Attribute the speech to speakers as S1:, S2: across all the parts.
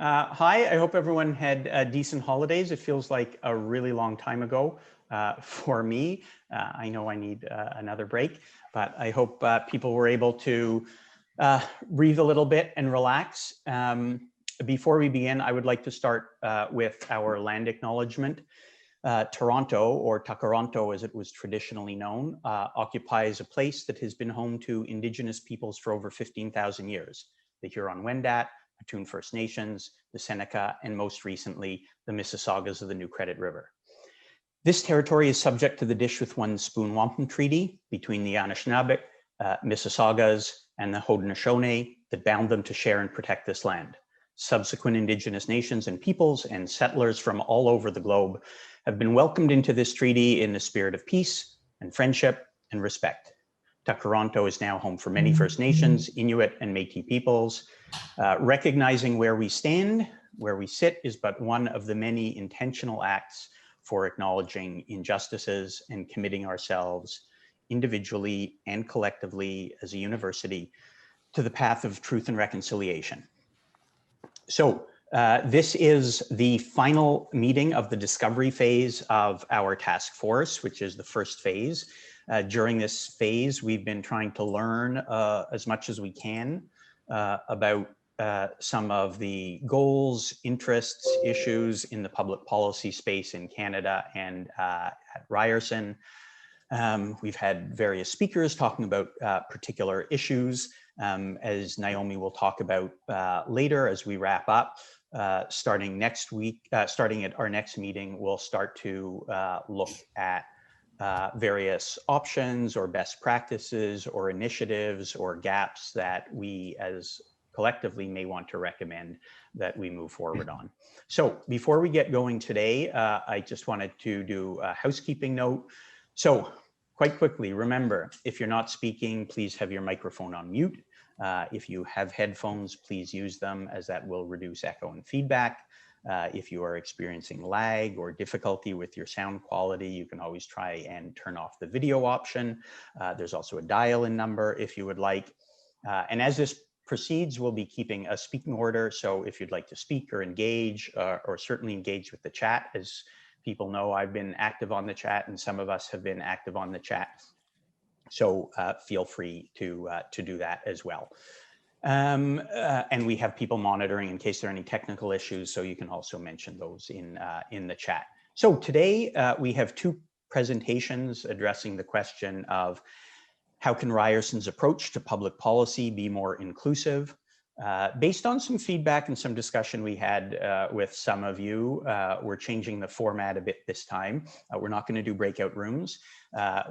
S1: Hi, I hope everyone had decent holidays. It feels like a really long time ago for me. I know I need another break, but I hope people were able to breathe a little bit and relax. Before we begin, I would like to start with our land acknowledgement. Toronto, or Takaranto as it was traditionally known, occupies a place that has been home to Indigenous peoples for over 15,000 years. The Huron-Wendat, Petun First Nations, the Seneca, and most recently, the Mississaugas of the New Credit River. This territory is subject to the Dish with One Spoon Wampum Treaty between the Anishinaabe, Mississaugas, and the Haudenosaunee that bound them to share and protect this land. Subsequent Indigenous nations and peoples and settlers from all over the globe have been welcomed into this treaty in the spirit of peace and friendship and respect. Takaranto is now home for many First Nations, Inuit, and Métis peoples. Recognizing where we stand, where we sit, is but one of the many intentional acts for acknowledging injustices and committing ourselves individually and collectively as a university to the path of truth and reconciliation. So this is the final meeting of the discovery phase of our task force, which is the first phase. During this phase, we've been trying to learn as much as we can about some of the goals, interests, issues in the public policy space in Canada and at Ryerson. We've had various speakers talking about particular issues. As Naomi will talk about later as we wrap up. Starting next week, starting at our next meeting, we'll start to look at various options or best practices or initiatives or gaps that we as collectively may want to recommend that we move forward on. So before we get going today, I just wanted to do a housekeeping note. So quite quickly, remember, if you're not speaking, please have your microphone on mute. If you have headphones, please use them as that will reduce echo and feedback. If you are experiencing lag or difficulty with your sound quality, you can always try and turn off the video option. There's also a dial-in number if you would like. And as this proceeds, we'll be keeping a speaking order. So if you'd like to speak or engage or certainly engage with the chat, as people know, I've been active on the chat and some of us have been active on the chat. So feel free to do that as well. And we have people monitoring in case there are any technical issues, so you can also mention those in the chat. So today we have two presentations addressing the question of how can Ryerson's approach to public policy be more inclusive? Based on some feedback and some discussion we had with some of you, we're changing the format a bit this time. We're not going to do breakout rooms.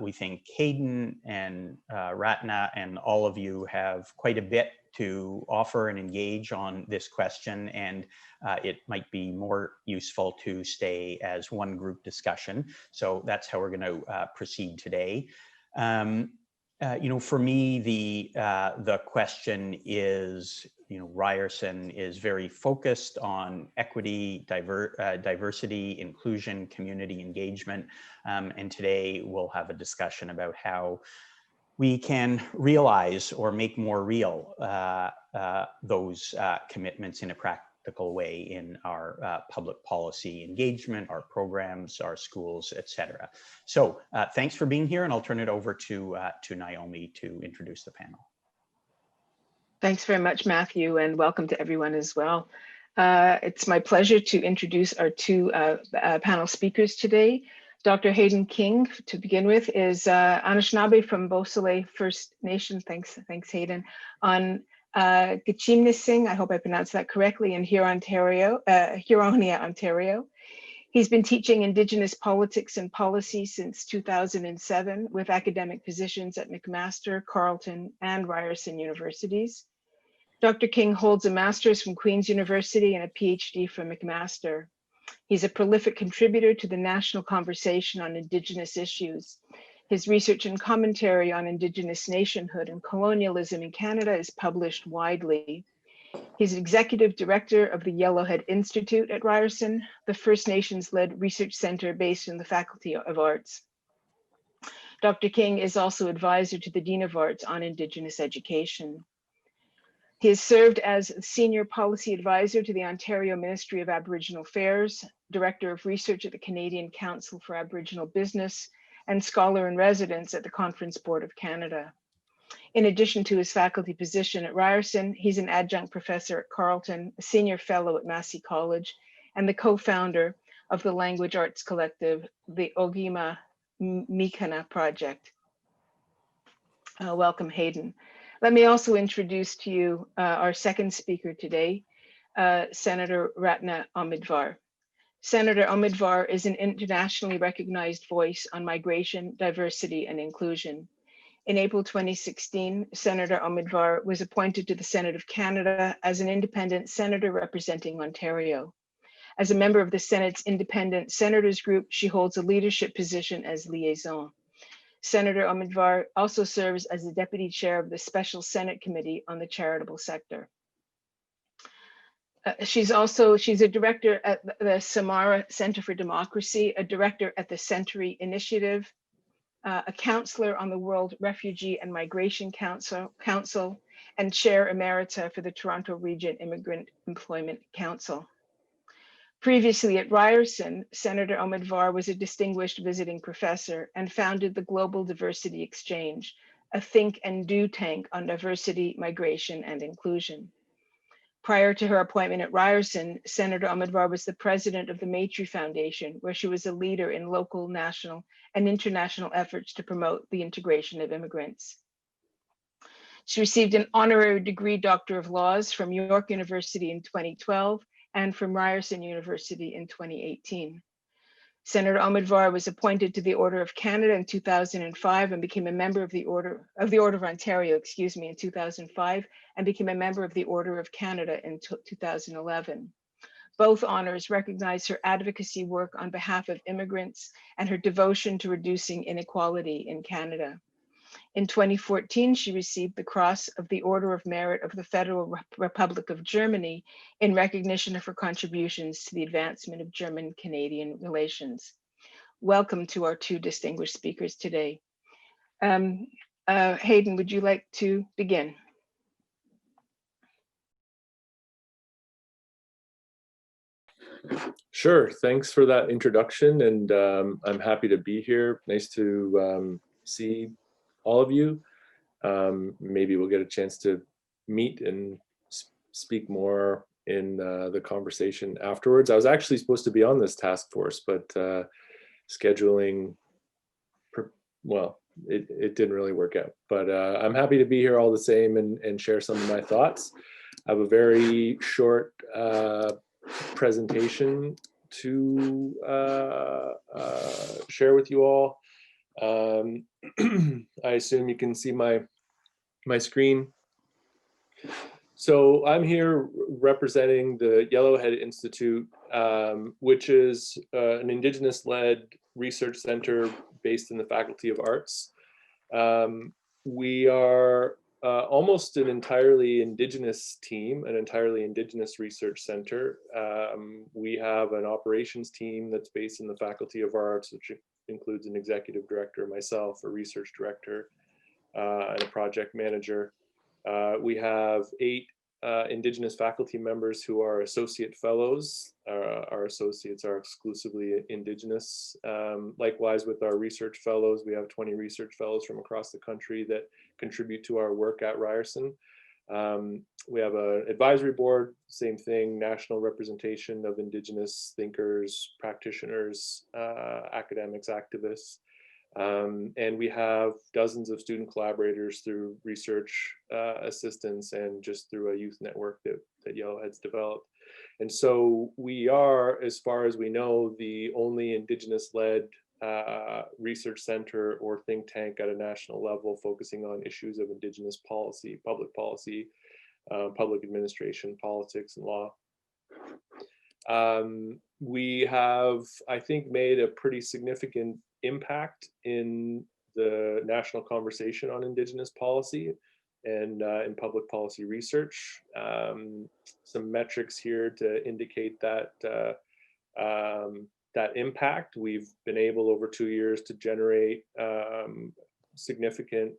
S1: We think Hayden and Ratna and all of you have quite a bit to offer and engage on this question, and it might be more useful to stay as one group discussion. So that's how we're going to proceed today. For me, the question is, Ryerson is very focused on equity, diversity, inclusion, community engagement. And today we'll have a discussion about how we can realize or make more real those commitments in a practical way in our public policy engagement, our programs, our schools, etc. So thanks for being here, and I'll turn it over to Naomi to introduce the panel.
S2: Thanks very much, Matthew, and welcome to everyone as well. It's my pleasure to introduce our two panel speakers today. Dr. Hayden King, to begin with, is Anishinaabe from Beausoleil First Nation. Thanks Hayden. On Gachimnising, I hope I pronounced that correctly, in Huronia, Ontario. He's been teaching Indigenous politics and policy since 2007 with academic positions at McMaster, Carleton, and Ryerson universities. Dr. King holds a master's from Queen's University and a PhD from McMaster. He's a prolific contributor to the national conversation on Indigenous issues. His research and commentary on Indigenous nationhood and colonialism in Canada is published widely. He's executive director of the Yellowhead Institute at Ryerson, the First Nations-led research center based in the Faculty of Arts. Dr. King is also advisor to the Dean of Arts on Indigenous education. He has served as Senior Policy Advisor to the Ontario Ministry of Aboriginal Affairs, Director of Research at the Canadian Council for Aboriginal Business, and Scholar in Residence at the Conference Board of Canada. In addition to his faculty position at Ryerson, he's an adjunct professor at Carleton, a senior fellow at Massey College, and the co-founder of the language arts collective, the Ogima Mikana Project. Welcome, Hayden. Let me also introduce to you our second speaker today, Senator Ratna Omidvar. Senator Omidvar is an internationally recognized voice on migration, diversity, and inclusion. In April 2016, Senator Omidvar was appointed to the Senate of Canada as an independent senator representing Ontario. As a member of the Senate's Independent Senators Group, she holds a leadership position as liaison. Senator Omidvar also serves as the deputy chair of the Special Senate Committee on the Charitable Sector. She's a director at the Samara Center for Democracy, a director at the Century Initiative, a counselor on the World Refugee and Migration Council, and chair emerita for the Toronto Region Immigrant Employment Council. Previously at Ryerson, Senator Omidvar was a distinguished visiting professor and founded the Global Diversity Exchange, a think and do tank on diversity, migration, and inclusion. Prior to her appointment at Ryerson, Senator Omidvar was the president of the Maitrey Foundation, where she was a leader in local, national, and international efforts to promote the integration of immigrants. She received an honorary degree Doctor of Laws from York University in 2012 and from Ryerson University in 2018. Senator Omidvar was appointed to the Order of Canada in 2005 and became a member of the Order of Ontario, in 2005, and became a member of the Order of Canada in 2011. Both honors recognize her advocacy work on behalf of immigrants and her devotion to reducing inequality in Canada. In 2014, she received the Cross of the Order of Merit of the Federal Republic of Germany in recognition of her contributions to the advancement of German-Canadian relations. Welcome to our two distinguished speakers today. Hayden, would you like to begin?
S3: Sure, thanks for that introduction, and I'm happy to be here. Nice to see all of you. Maybe we'll get a chance to meet and speak more in the conversation afterwards. I was actually supposed to be on this task force, but scheduling, well, it didn't really work out. But I'm happy to be here all the same and share some of my thoughts. I have a very short presentation to share with you all. I assume you can see my screen. So I'm here representing the Yellowhead Institute, which is an Indigenous-led research center based in the Faculty of Arts. We are almost an entirely Indigenous team, an entirely Indigenous research center. We have an operations team that's based in the Faculty of Arts, which includes an executive director, myself, a research director, and a project manager. We have 8 Indigenous faculty members who are associate fellows. Our associates are exclusively Indigenous. Likewise, with our research fellows, we have 20 research fellows from across the country that contribute to our work at Ryerson. We have an advisory board, same thing, national representation of Indigenous thinkers, practitioners, academics, activists. And we have dozens of student collaborators through research assistants and just through a youth network that Yellowhead's developed. And so we are, as far as we know, the only Indigenous-led research center or think tank at a national level focusing on issues of Indigenous policy, public administration, politics, and law. We have, I think, made a pretty significant impact in the national conversation on Indigenous policy and in public policy research. Some metrics here to indicate that that impact. We've been able over 2 years to generate significant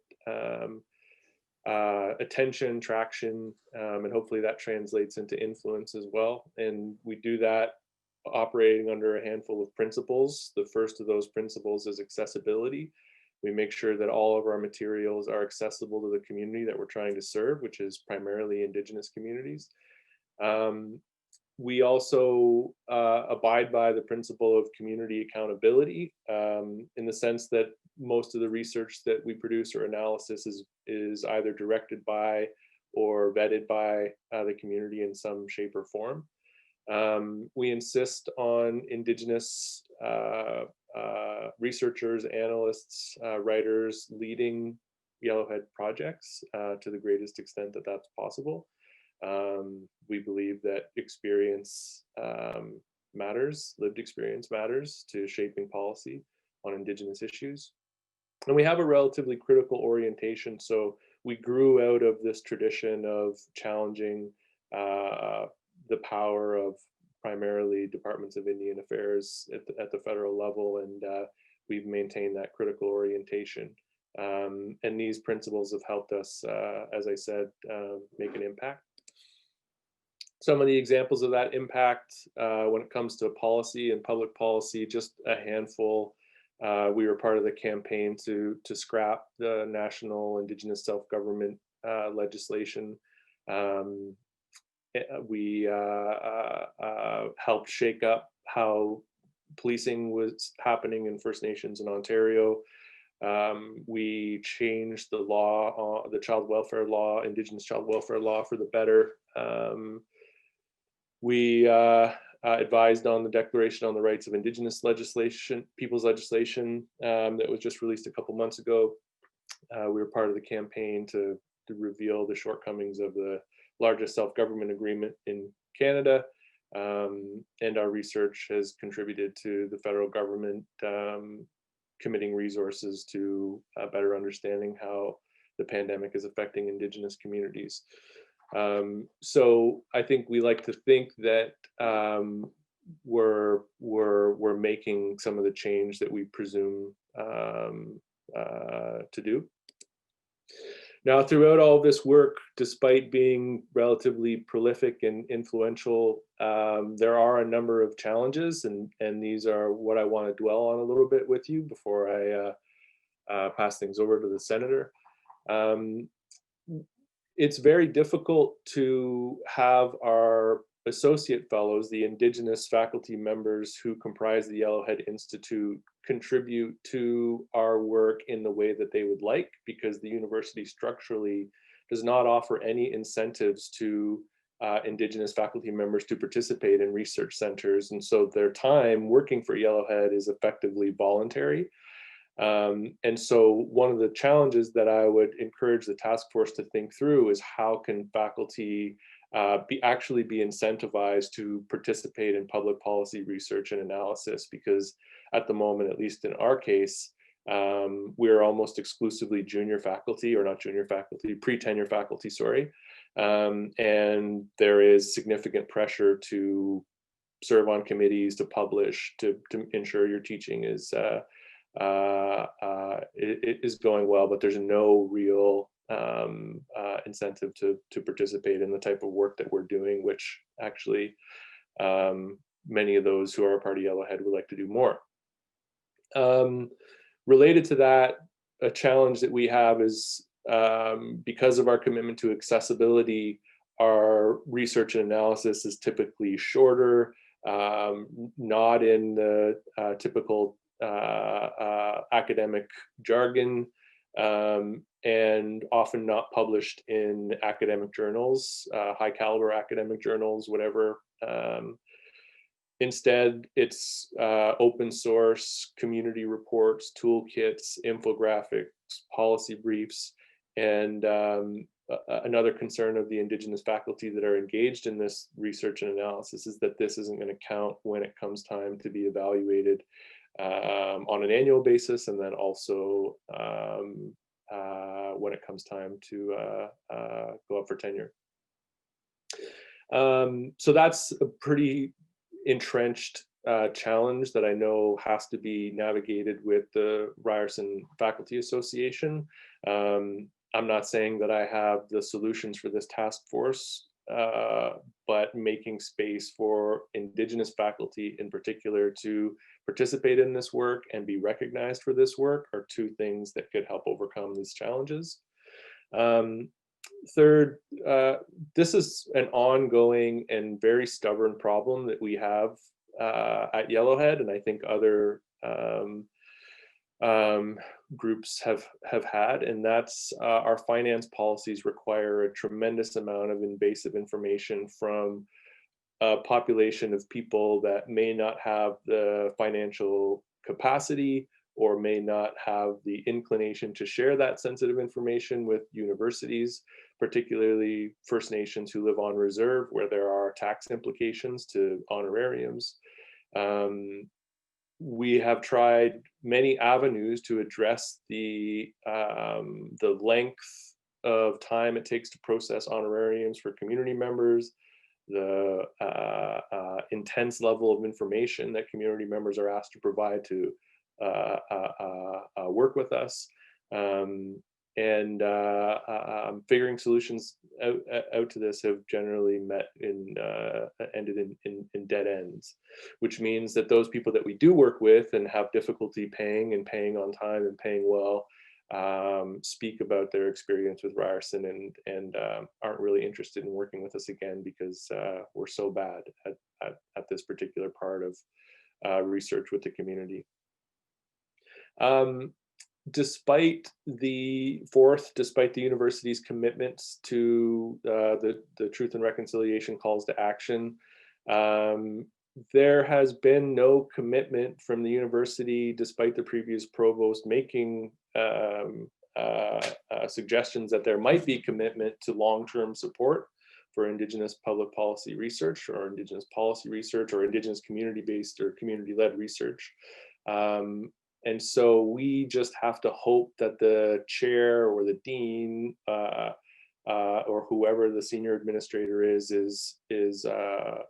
S3: attention, traction, and hopefully that translates into influence as well. And we do that operating under a handful of principles. The first of those principles is accessibility. We make sure that all of our materials are accessible to the community that we're trying to serve, which is primarily Indigenous communities. We also abide by the principle of community accountability, in the sense that most of the research that we produce or analysis is either directed by or vetted by the community in some shape or form. We insist on Indigenous researchers, analysts, writers leading Yellowhead projects to the greatest extent that that's possible. We believe that experience matters, lived experience matters to shaping policy on Indigenous issues. And we have a relatively critical orientation. So we grew out of this tradition of challenging the power of primarily departments of Indian Affairs at the federal level, and we've maintained that critical orientation. And these principles have helped us, as I said, make an impact. Some of the examples of that impact when it comes to policy and public policy, just a handful. We were part of the campaign to scrap the national Indigenous self-government legislation. We helped shake up how policing was happening in First Nations in Ontario. We changed the law, the child welfare law, Indigenous child welfare law for the better. We advised on the Declaration on the Rights of Indigenous legislation, people's legislation that was just released a couple months ago. We were part of the campaign to reveal the shortcomings of the largest self-government agreement in Canada. And our research has contributed to the federal government committing resources to better understanding how the pandemic is affecting Indigenous communities. So I think we like to think that we're making some of the change that we presume to do. Now, throughout all this work, despite being relatively prolific and influential, there are a number of challenges, and these are what I want to dwell on a little bit with you before I pass things over to the Senator. It's very difficult to have our associate fellows, the Indigenous faculty members who comprise the Yellowhead Institute, contribute to our work in the way that they would like, because the university structurally does not offer any incentives to Indigenous faculty members to participate in research centers. And so their time working for Yellowhead is effectively voluntary. And so one of the challenges that I would encourage the task force to think through is how can faculty actually be incentivized to participate in public policy research and analysis, because at the moment, at least in our case, we're almost exclusively junior faculty, or not junior faculty, pre-tenure faculty, sorry. And there is significant pressure to serve on committees, to publish, to ensure your teaching is going well, but there's no real incentive to participate in the type of work that we're doing, which actually many of those who are a part of Yellowhead would like to do more. Related to that, a challenge that we have is because of our commitment to accessibility, our research and analysis is typically shorter, not in the typical academic jargon, and often not published in academic journals, high caliber academic journals, whatever. Instead, it's open source, community reports, toolkits, infographics, policy briefs, and another concern of the Indigenous faculty that are engaged in this research and analysis is that this isn't going to count when it comes time to be evaluated on an annual basis, and then also when it comes time to go up for tenure. So that's a pretty entrenched challenge that I know has to be navigated with the Ryerson Faculty Association. I'm not saying that I have the solutions for this task force, but making space for Indigenous faculty in particular to participate in this work and be recognized for this work are two things that could help overcome these challenges. Third, this is an ongoing and very stubborn problem that we have at Yellowhead, and I think other groups have had, and that's our finance policies require a tremendous amount of invasive information from a population of people that may not have the financial capacity or may not have the inclination to share that sensitive information with universities, particularly First Nations who live on reserve, where there are tax implications to honorariums. We have tried many avenues to address the length of time it takes to process honorariums for community members, the intense level of information that community members are asked to provide to work with us, and figuring solutions out to this have generally ended in dead ends, which means that those people that we do work with and have difficulty paying on time and paying well speak about their experience with Ryerson and aren't really interested in working with us again because we're so bad at this particular part of research with the community. Despite the university's commitments to the Truth and Reconciliation calls to action, there has been no commitment from the university, despite the previous provost making suggestions that there might be commitment to long-term support for Indigenous public policy research or Indigenous policy research or Indigenous community-based or community-led research. And so we just have to hope that the chair or the dean or whoever the senior administrator is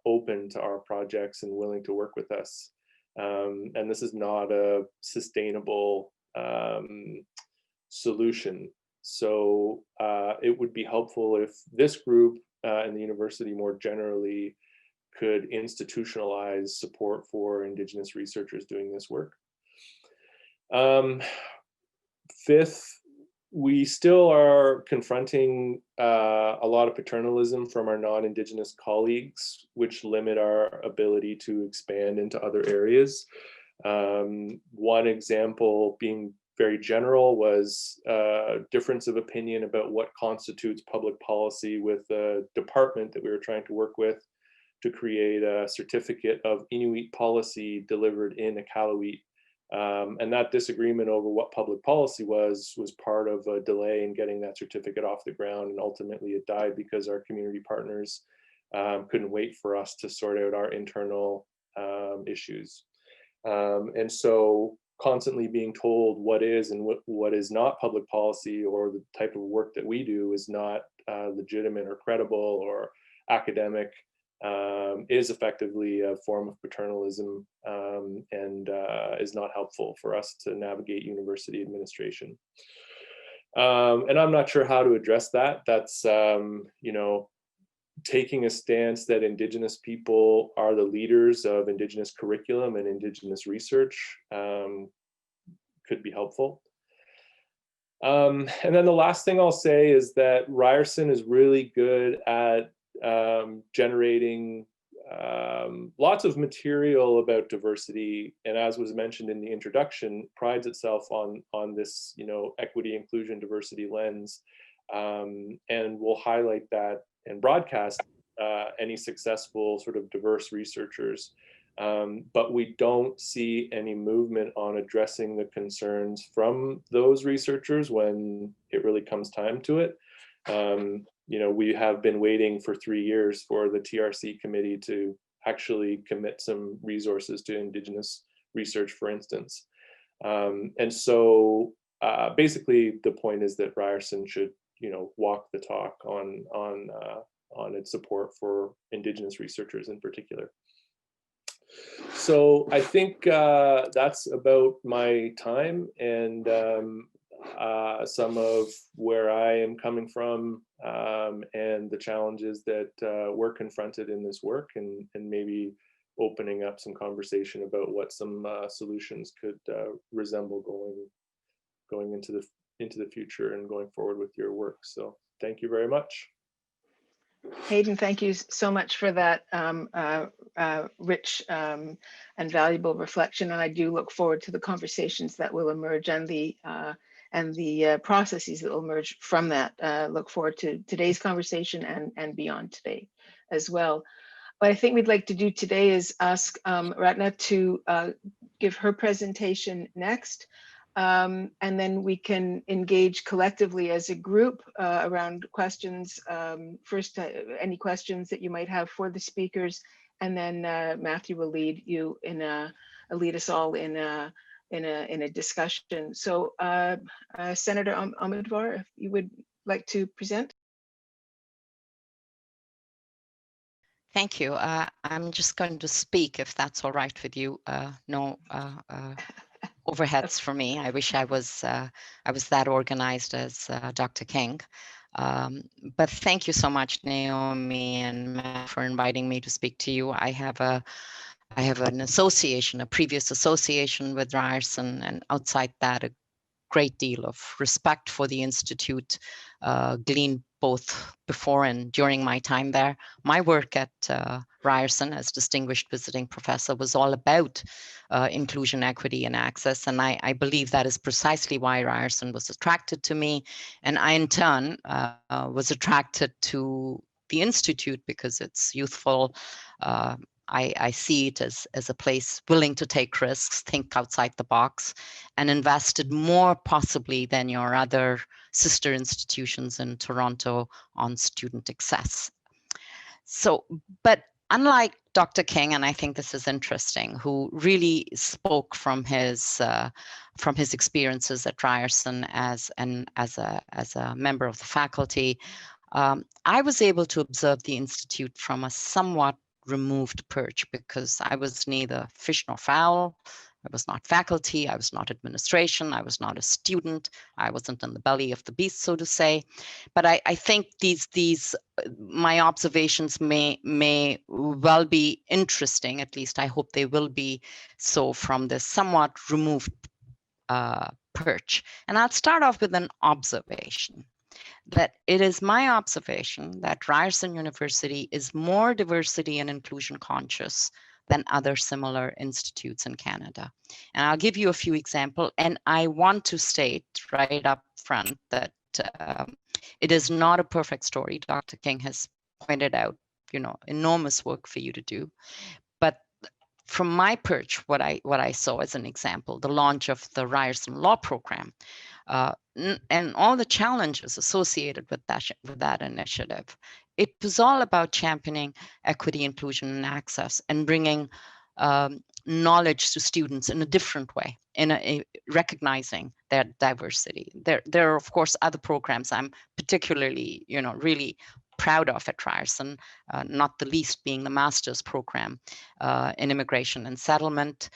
S3: open to our projects and willing to work with us. And this is not a sustainable solution. So it would be helpful if this group and the university more generally could institutionalize support for Indigenous researchers doing this work. Fifth, we still are confronting a lot of paternalism from our non-Indigenous colleagues, which limit our ability to expand into other areas. One example, being very general, was a difference of opinion about what constitutes public policy with a department that we were trying to work with to create a certificate of Inuit policy delivered in Iqaluit. And that disagreement over what public policy was part of a delay in getting that certificate off the ground, and ultimately it died because our community partners couldn't wait for us to sort out our internal issues. And so constantly being told what is and what is not public policy, or the type of work that we do is not legitimate or credible or academic, is effectively a form of paternalism, and is not helpful for us to navigate university administration. And I'm not sure how to address that. That's, taking a stance that Indigenous people are the leaders of Indigenous curriculum and Indigenous research could be helpful. And then the last thing I'll say is that Ryerson is really good at generating lots of material about diversity, and as was mentioned in the introduction, prides itself on this equity, inclusion, diversity lens, and will highlight that and broadcast any successful sort of diverse researchers. But we don't see any movement on addressing the concerns from those researchers when it really comes time to it. We have been waiting for 3 years for the TRC committee to actually commit some resources to Indigenous research, for instance. And so basically the point is that Ryerson should, walk the talk on its support for Indigenous researchers in particular. So I think that's about my time, and some of where I am coming from, and the challenges that were confronted in this work, and maybe opening up some conversation about what some solutions could resemble going into the future and going forward with your work. So thank you very much.
S2: Hayden, thank you so much for that rich and valuable reflection. And I do look forward to the conversations that will emerge and the processes that will emerge from that. Look forward to today's conversation and beyond today as well. What I think we'd like to do today is ask Ratna to give her presentation next. And then we can engage collectively as a group around questions. First, any questions that you might have for the speakers, and then Matthew will lead you lead us all in a discussion. So, Senator Omidvar, if you would like to present.
S4: Thank you. I'm just going to speak, if that's all right with you. No overheads for me. I wish I was that organized as Dr. King. But thank you so much, Naomi and Matt, for inviting me to speak to you. I have an association, a previous association with Ryerson, and outside that, a great deal of respect for the Institute, gleaned both before and during my time there. My work at Ryerson as distinguished visiting professor was all about inclusion, equity, and access. And I believe that is precisely why Ryerson was attracted to me. And I, in turn, was attracted to the Institute because it's youthful. I see it as a place willing to take risks, think outside the box, and invested more possibly than your other sister institutions in Toronto on student access. So, but unlike Dr. King, and I think this is interesting, who really spoke from his experiences at Ryerson as a member of the faculty, I was able to observe the Institute from a somewhat removed perch, because I was neither fish nor fowl. I was not faculty, I was not administration, I was not a student, I wasn't in the belly of the beast, so to say. But I think these my observations may well be interesting, at least I hope they will be so, from this somewhat removed perch. And I'll start off with an observation. That it is my observation that Ryerson University is more diversity and inclusion conscious than other similar institutes in Canada. And I'll give you a few examples. And I want to state right up front that it is not a perfect story. Dr. King has pointed out, enormous work for you to do. But from my perch, what I saw as an example, the launch of the Ryerson Law Program, and all the challenges associated with that initiative. It was all about championing equity, inclusion, and access, and bringing knowledge to students in a different way, in recognizing their diversity. There are, of course, other programs I'm particularly, really proud of at Ryerson, not the least being the master's program in immigration and settlement.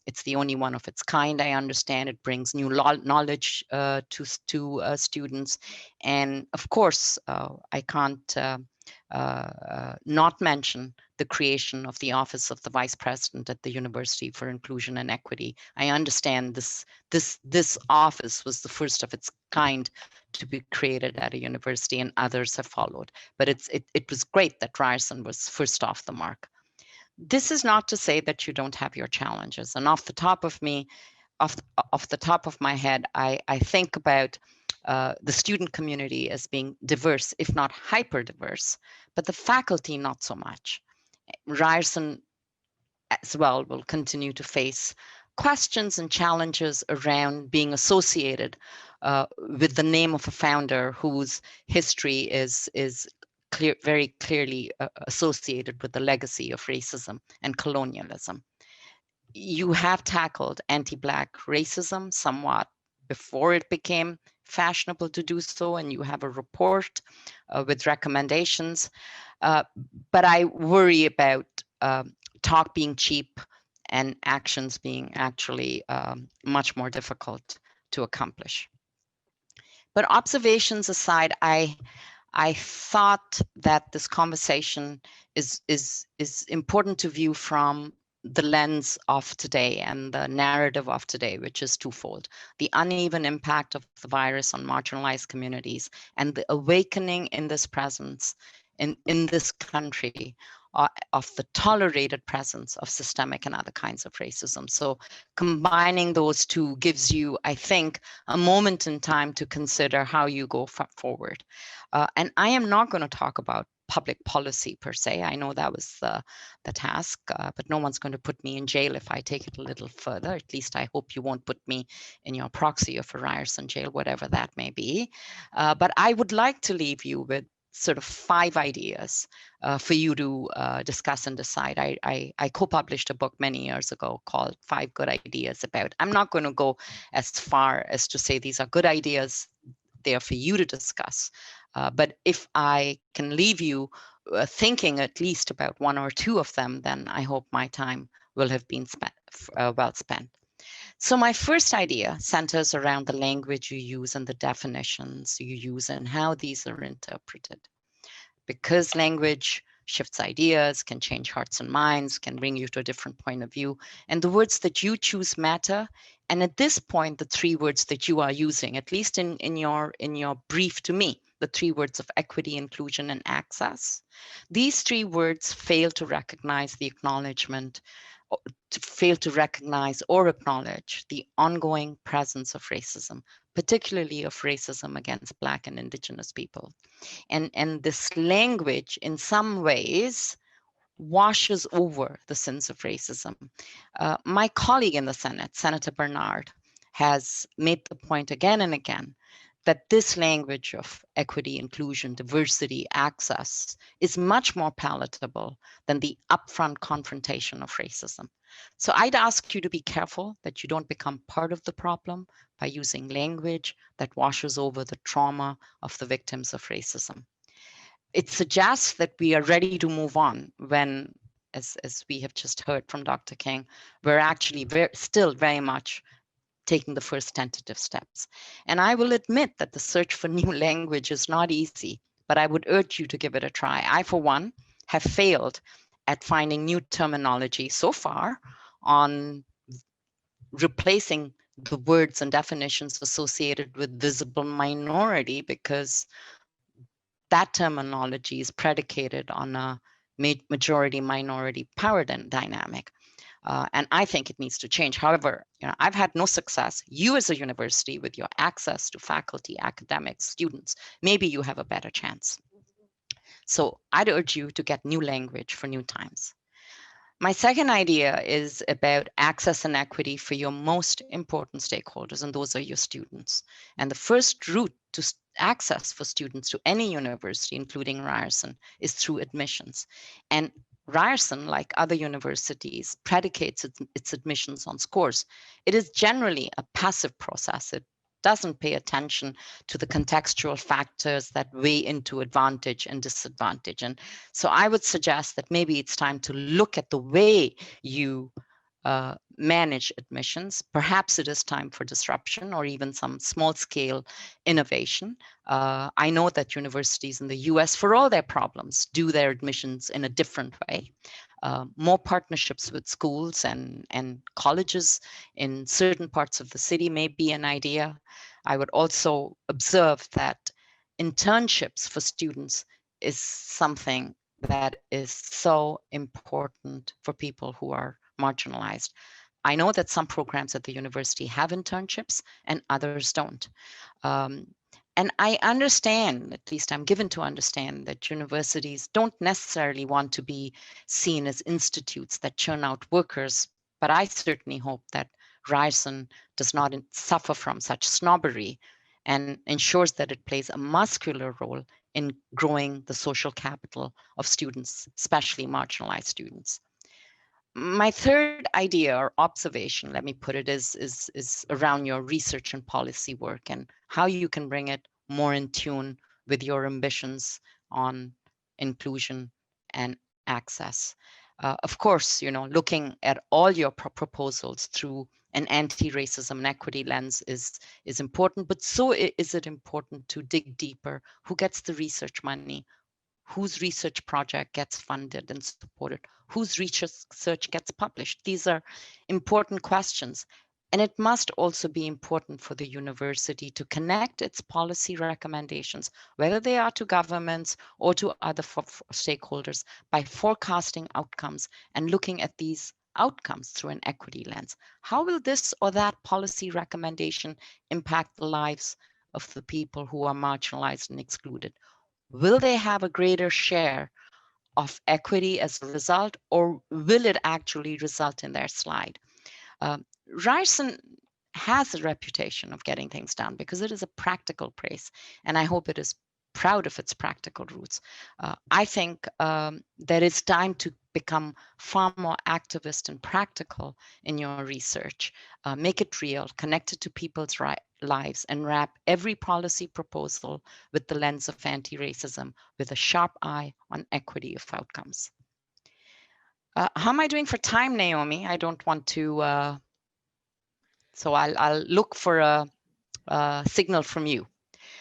S4: It's the only one of its kind, I understand. It brings new knowledge to students. And of course, I can't not mention the creation of the Office of the Vice President at the University for Inclusion and Equity. I understand this office was the first of its kind to be created at a university, and others have followed. But it was great that Ryerson was first off the mark. This is not to say that you don't have your challenges. And off the top of my head, I think about the student community as being diverse, if not hyper diverse, but the faculty not so much. Ryerson as well will continue to face questions and challenges around being associated with the name of a founder whose history is very clearly associated with the legacy of racism and colonialism. You have tackled anti-Black racism somewhat before it became fashionable to do so, and you have a report with recommendations. But I worry about talk being cheap and actions being actually much more difficult to accomplish. But observations aside, I thought that this conversation is important to view from the lens of today and the narrative of today, which is twofold: the uneven impact of the virus on marginalized communities and the awakening in this presence in this country of the tolerated presence of systemic and other kinds of racism. So combining those two gives you, I think, a moment in time to consider how you go forward. And I am not going to talk about public policy per se. I know that was the task, but no one's going to put me in jail if I take it a little further. At least I hope you won't put me in your proxy of a Ryerson jail, whatever that may be. But I would like to leave you with sort of 5 ideas for you to discuss and decide. I co-published a book many years ago called 5 Good Ideas About. I'm not going to go as far as to say these are good ideas. They are for you to discuss. But if I can leave you thinking at least about 1 or 2 of them, then I hope my time will have been well spent. So my first idea centers around the language you use and the definitions you use and how these are interpreted. Because language shifts ideas, can change hearts and minds, can bring you to a different point of view, and the words that you choose matter. And at this point, the 3 words that you are using, at least in your brief to me, the 3 words of equity, inclusion, and access, these 3 words fail to recognize the acknowledgement, fail to recognize or acknowledge the ongoing presence of racism, particularly of racism against Black and Indigenous people. And this language, in some ways, washes over the sins of racism. My colleague in the Senate, Senator Bernard, has made the point again and again that this language of equity, inclusion, diversity, access is much more palatable than the upfront confrontation of racism. So I'd ask you to be careful that you don't become part of the problem by using language that washes over the trauma of the victims of racism. It suggests that we are ready to move on when, as we have just heard from Dr. King, we're actually still very much taking the first tentative steps. And I will admit that the search for new language is not easy, but I would urge you to give it a try. I, for one, have failed at finding new terminology so far on replacing the words and definitions associated with visible minority, because that terminology is predicated on a majority minority power dynamic. And I think it needs to change. However, I've had no success. You as a university, with your access to faculty, academics, students, maybe you have a better chance. So I'd urge you to get new language for new times. My second idea is about access and equity for your most important stakeholders, and those are your students. And the first route to access for students to any university, including Ryerson, is through admissions. And Ryerson, like other universities, predicates its admissions on scores. It is generally a passive process. It doesn't pay attention to the contextual factors that weigh into advantage and disadvantage. And so I would suggest that maybe it's time to look at the way you manage admissions. Perhaps it is time for disruption or even some small-scale innovation. I know that universities in the US, for all their problems, do their admissions in a different way. More partnerships with schools and colleges in certain parts of the city may be an idea. I would also observe that internships for students is something that is so important for people who are marginalized. I know that some programs at the university have internships and others don't. And I understand, at least I'm given to understand, that universities don't necessarily want to be seen as institutes that churn out workers, but I certainly hope that Ryerson does not suffer from such snobbery and ensures that it plays a muscular role in growing the social capital of students, especially marginalized students. My third idea or observation, let me put it, is around your research and policy work and how you can bring it more in tune with your ambitions on inclusion and access. Of course, looking at all your proposals through an anti-racism and equity lens is important, but so is it important to dig deeper. Who gets the research money? Whose research project gets funded and supported? Whose research gets published? These are important questions. And it must also be important for the university to connect its policy recommendations, whether they are to governments or to other stakeholders, by forecasting outcomes and looking at these outcomes through an equity lens. How will this or that policy recommendation impact the lives of the people who are marginalized and excluded? Will they have a greater share of equity as a result, or will it actually result in their slide? Ryerson has a reputation of getting things done because it is a practical place, and I hope it is proud of its practical roots. I think that it's time to become far more activist and practical in your research. Make it real, connect it to people's lives, and wrap every policy proposal with the lens of anti-racism, with a sharp eye on equity of outcomes. How am I doing for time, Naomi? I don't want to, so I'll look for a signal from you.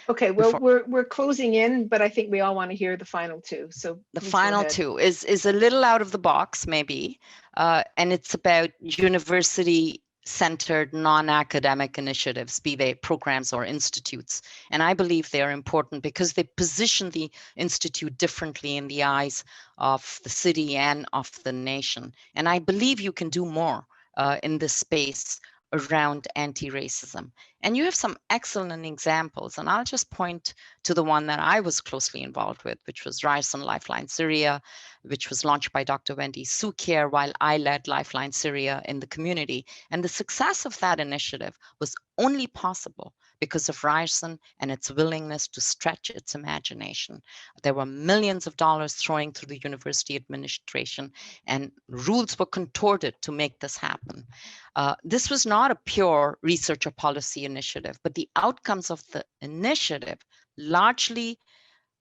S2: Okay, well, we're closing in, but I think we all want to hear the final two. So
S4: the final two is a little out of the box, maybe, and it's about university-centered non-academic initiatives, be they programs or institutes. And I believe they are important because they position the institute differently in the eyes of the city and of the nation. And I believe you can do more in this space around anti-racism. And you have some excellent examples, and I'll just point to the one that I was closely involved with, which was Ryerson Lifeline Syria, which was launched by Dr. Wendy Sukier while I led Lifeline Syria in the community. And the success of that initiative was only possible because of Ryerson and its willingness to stretch its imagination. There were millions of dollars thrown through the university administration, and rules were contorted to make this happen. This was not a pure research or policy initiative, but the outcomes of the initiative, largely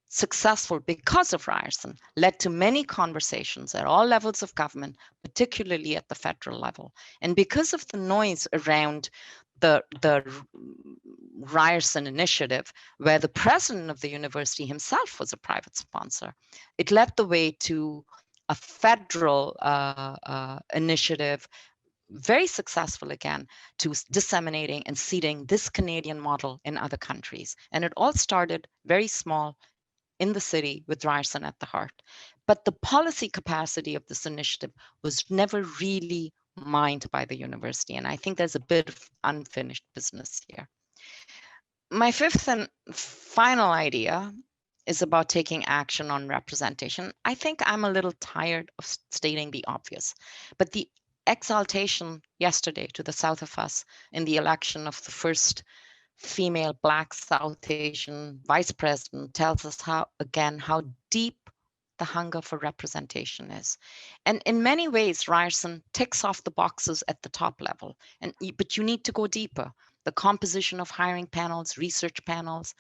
S4: successful because of Ryerson, led to many conversations at all levels of government, particularly at the federal level. And because of the noise around the Ryerson initiative, where the president of the university himself was a private sponsor, it led the way to a federal initiative, very successful again, to disseminating and seeding this Canadian model in other countries. And it all started very small in the city with Ryerson at the heart. But the policy capacity of this initiative was never really mined by the university. And I think there's a bit of unfinished business here. My fifth and final idea is about taking action on representation. I think I'm a little tired of stating the obvious, but the exaltation yesterday to the south of us in the election of the first female Black South Asian vice president tells us how deep the hunger for representation is. And in many ways, Ryerson ticks off the boxes at the top level, but you need to go deeper. The composition of hiring panels, research panels.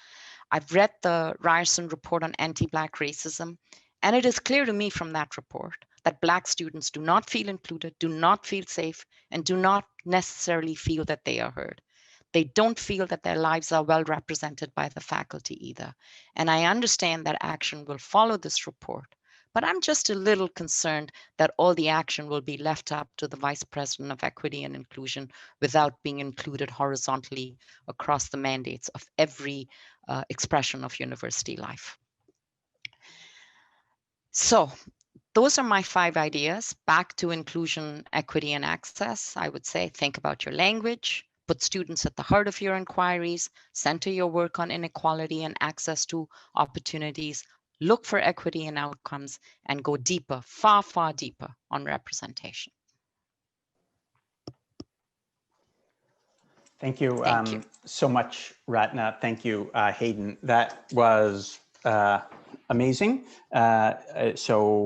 S4: I've read the Ryerson report on anti-Black racism, and it is clear to me from that report that Black students do not feel included, do not feel safe, and do not necessarily feel that they are heard. They don't feel that their lives are well represented by the faculty either. And I understand that action will follow this report, but I'm just a little concerned that all the action will be left up to the Vice President of Equity and Inclusion without being included horizontally across the mandates of every expression of university life. So those are my 5 ideas. Back to inclusion, equity, and access. I would say think about your language, put students at the heart of your inquiries, center your work on inequality and access to opportunities, look for equity and outcomes, and go deeper, far, far deeper on representation.
S1: Thank you, so much, Ratna. Thank you, Hayden. That was amazing. Tons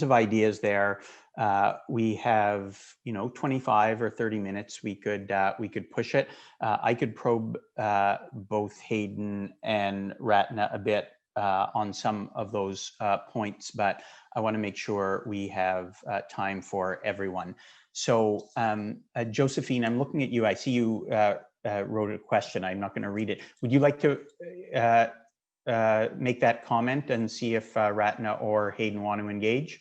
S1: of ideas there. We have, 25 or 30 minutes. We could push it. I could probe both Hayden and Ratna a bit on some of those points, but I want to make sure we have time for everyone. So Josephine, I'm looking at you. I see you wrote a question. I'm not going to read it. Would you like to make that comment and see if Ratna or Hayden want to engage?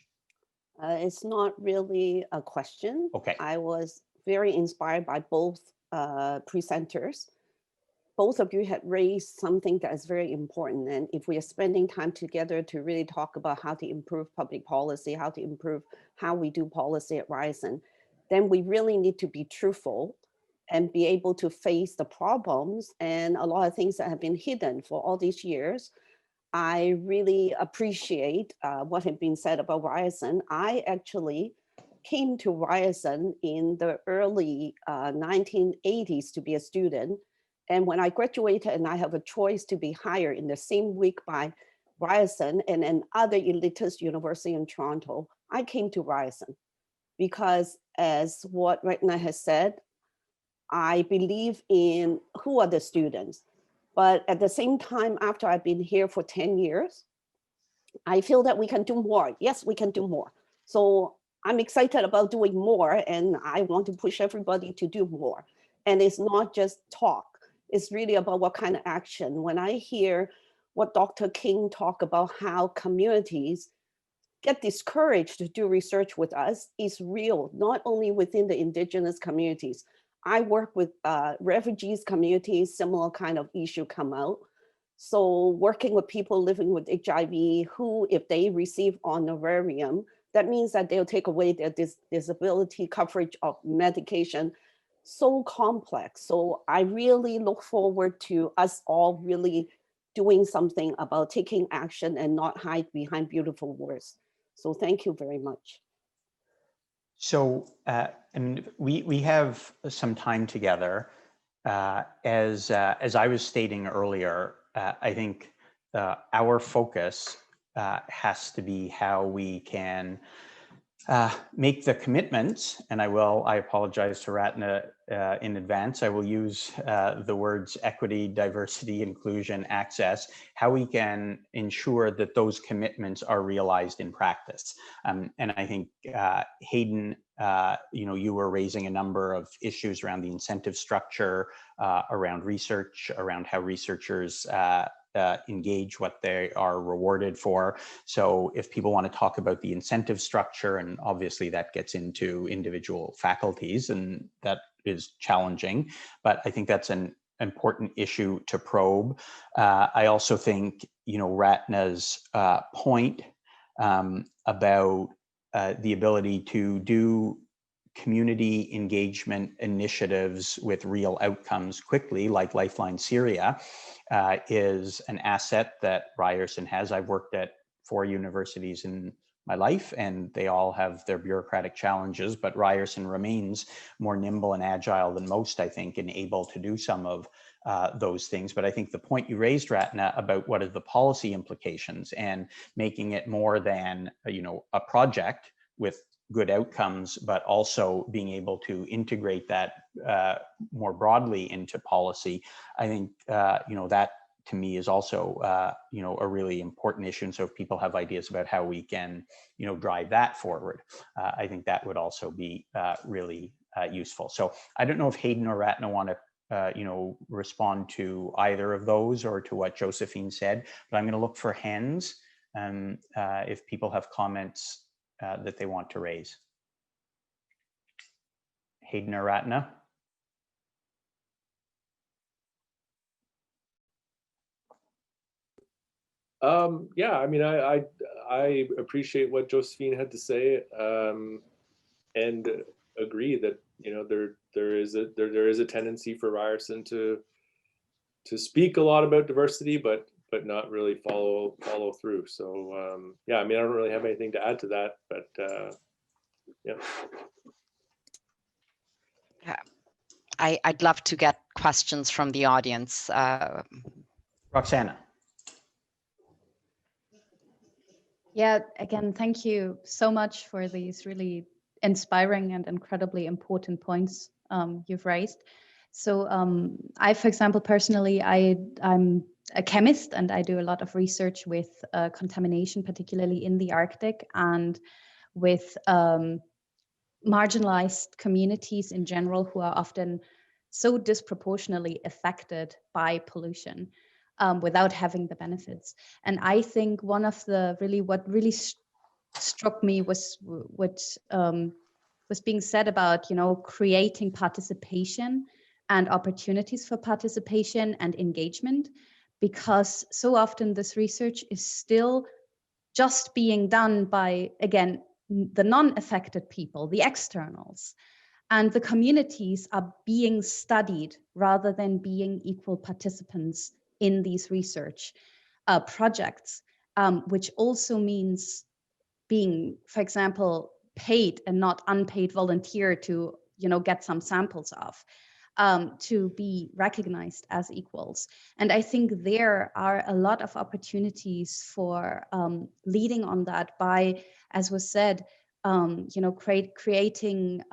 S5: It's not really a question.
S1: Okay.
S5: I was very inspired by both presenters. Both of you had raised something that is very important. And if we are spending time together to really talk about how to improve public policy, how to improve how we do policy at Ryerson, then we really need to be truthful and be able to face the problems and a lot of things that have been hidden for all these years. I really appreciate what had been said about Ryerson. I actually came to Ryerson in the early 1980s to be a student. And when I graduated and I have a choice to be hired in the same week by Ryerson and another elitist university in Toronto, I came to Ryerson because, as what Ratna has said, I believe in who are the students. But at the same time, after I've been here for 10 years, I feel that we can do more. Yes, we can do more. So I'm excited about doing more, and I want to push everybody to do more. And it's not just talk. It's really about what kind of action. When I hear what Dr. King talk about how communities get discouraged to do research with us, is real, not only within the Indigenous communities. I work with refugees communities, similar kind of issue come out. So working with people living with HIV who, if they receive honorarium, that means that they'll take away their disability coverage of medication. So complex. So I really look forward to us all really doing something about taking action and not hide behind beautiful words. So thank you very much.
S1: So, and we have some time together. As I was stating earlier, I think our focus has to be how we can make the commitments, and I apologize to Ratna in advance. I will use the words equity, diversity, inclusion, access, how we can ensure that those commitments are realized in practice. And I think Hayden, you were raising a number of issues around the incentive structure, around research, around how researchers engage what they are rewarded for. So if people want to talk about the incentive structure, and obviously that gets into individual faculties, and that is challenging, but I think that's an important issue to probe. I also think, Ratna's point about the ability to do community engagement initiatives with real outcomes quickly, like Lifeline Syria, is an asset that Ryerson has. I've worked at 4 universities in my life, and they all have their bureaucratic challenges, but Ryerson remains more nimble and agile than most, I think, and able to do some of those things. But I think the point you raised, Ratna, about what are the policy implications and making it more than, a project with good outcomes, but also being able to integrate that more broadly into policy. I think, that to me is also, a really important issue. And so if people have ideas about how we can, drive that forward, I think that would also be really useful. So I don't know if Hayden or Ratna want to, respond to either of those or to what Josephine said, but I'm going to look for hands if people have comments that they want to raise. Hayden or Ratna?
S3: Yeah, I mean, I appreciate what Josephine had to say, and agree that there is a tendency for Ryerson to speak a lot about diversity, but not really follow through. So yeah, I mean, I don't really have anything to add to that, but yeah.
S4: I'd love to get questions from the audience.
S1: Roxana.
S6: Yeah, again, thank you so much for these really inspiring and incredibly important points you've raised. So I, for example, personally, I'm a chemist and I do a lot of research with contamination, particularly in the Arctic, and with marginalized communities in general who are often so disproportionately affected by pollution without having the benefits. And I think one of the what really struck me was what was being said about, creating participation and opportunities for participation and engagement, because so often this research is still just being done by, again, the non-affected people, the externals, and the communities are being studied rather than being equal participants in these research projects, which also means being, for example, paid and not unpaid volunteer to, get some samples of, to be recognized as equals. And I think there are a lot of opportunities for leading on that by, as was said, creating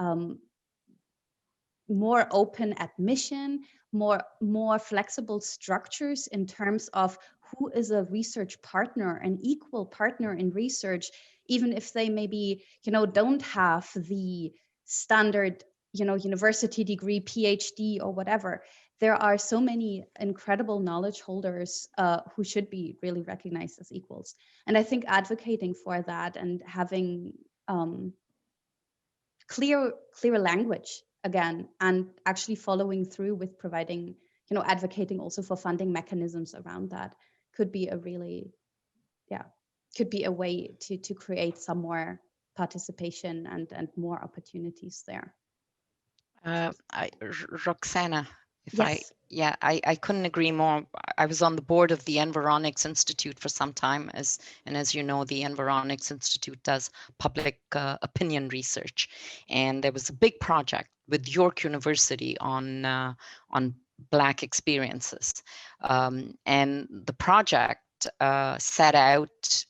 S6: more open admission, more flexible structures in terms of who is a research partner, an equal partner in research, even if they maybe, don't have the standard, university degree, PhD or whatever. There are so many incredible knowledge holders who should be really recognized as equals. And I think advocating for that and having clear language again, and actually following through with providing, advocating also for funding mechanisms around that could be a really, could be a way to create some more participation and more opportunities there.
S4: Roxana,
S6: Yes.
S4: I couldn't agree more. I was on the board of the Environics Institute for some time, and as you know, the Environics Institute does public opinion research, and there was a big project with York University on Black experiences, and the project set out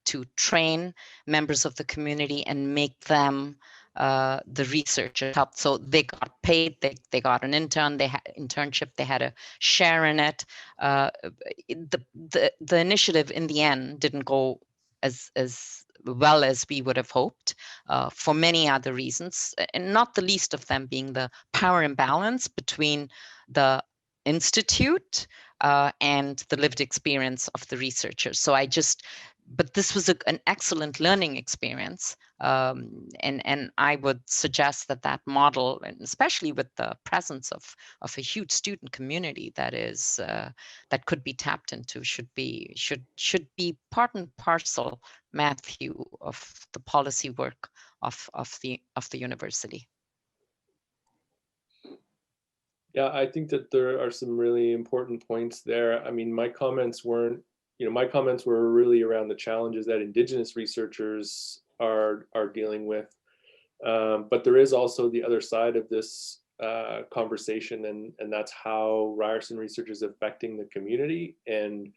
S4: to train members of the community and make them the researchers helped. So they got paid, they got an internship, they had a share in it. The initiative in the end didn't go as well as we would have hoped for many other reasons, and not the least of them being the power imbalance between the institute and the lived experience of the researchers. So but this was an excellent learning experience. And I would suggest that model, and especially with the presence of a huge student community that could be tapped into, should be part and parcel, Matthew, of the policy work of the university.
S3: Yeah, I think that there are some really important points there. I mean, my comments were really around the challenges that Indigenous researchers are dealing with. But there is also the other side of this conversation, and that's how Ryerson research is affecting the community. And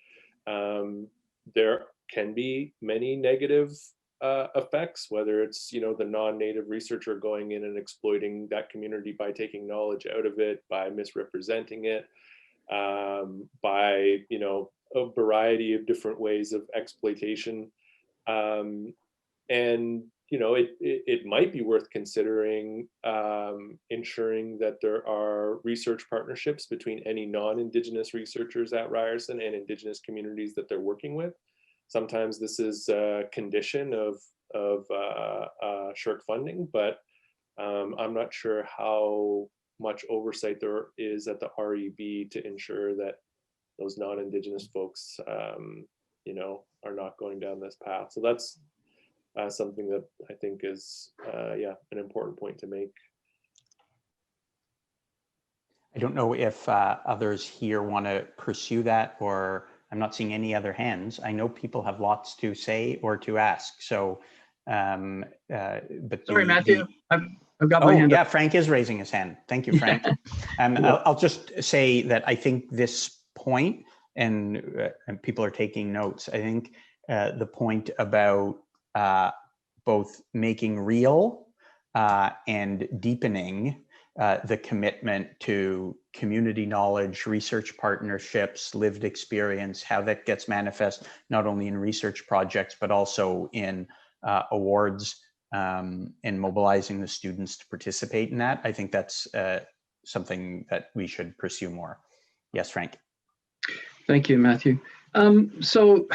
S3: there can be many negative effects, whether it's, the non-native researcher going in and exploiting that community by taking knowledge out of it, by misrepresenting it, by, a variety of different ways of exploitation. And, it might be worth considering ensuring that there are research partnerships between any non-Indigenous researchers at Ryerson and Indigenous communities that they're working with. Sometimes this is a condition of SSHRC funding, but I'm not sure how much oversight there is at the REB to ensure that those non-Indigenous folks, are not going down this path. So that's something that I think is, an important point to make.
S1: I don't know if others here want to pursue that, or I'm not seeing any other hands. I know people have lots to say or to ask. So, but
S7: sorry, Matthew, I've got my hand up.
S1: Frank is raising his hand. Thank you, Frank.
S7: Cool.
S1: I'll just say that I think this point, and people are taking notes, I think the point about both making real and deepening the commitment to community knowledge, research partnerships, lived experience, how that gets manifest not only in research projects, but also in awards and mobilizing the students to participate in that. I think that's something that we should pursue more. Yes, Frank.
S7: Thank you, Matthew. So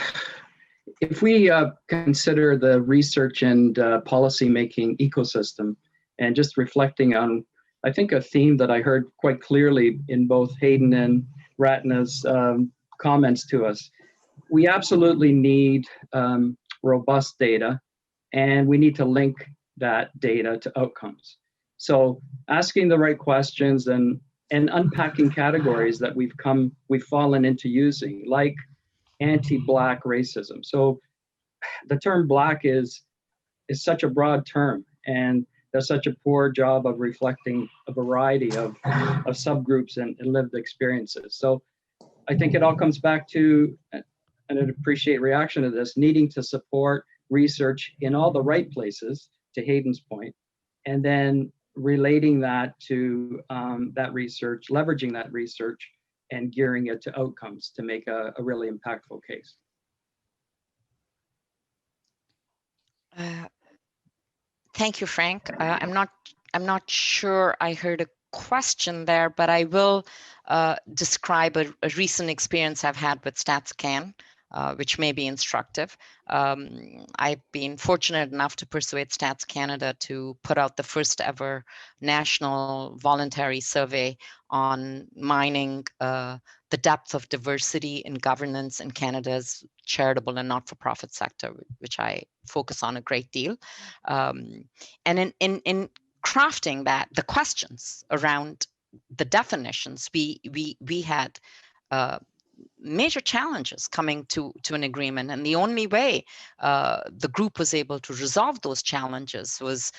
S7: if we consider the research and policy-making ecosystem, and just reflecting on, I think, a theme that I heard quite clearly in both Hayden and Ratna's comments to us, we absolutely need robust data, and we need to link that data to outcomes. So asking the right questions and unpacking categories that we've fallen into using, like anti-Black racism. So the term Black is such a broad term, and does such a poor job of reflecting a variety of subgroups and lived experiences. So I think it all comes back to, and I'd appreciate reaction to this, needing to support research in all the right places, to Hayden's point, and then relating that to that research, leveraging that research and gearing it to outcomes to make a really impactful case.
S4: Thank you, Frank. I'm not sure I heard a question there, but I will describe a recent experience I've had with StatsCan, which may be instructive. I've been fortunate enough to persuade Stats Canada to put out the first ever national voluntary survey on mining the depth of diversity in governance in Canada's charitable and not-for-profit sector, which I focus on a great deal. And in crafting that, the questions around the definitions, we had major challenges coming to an agreement, and the only way the group was able to resolve those challenges was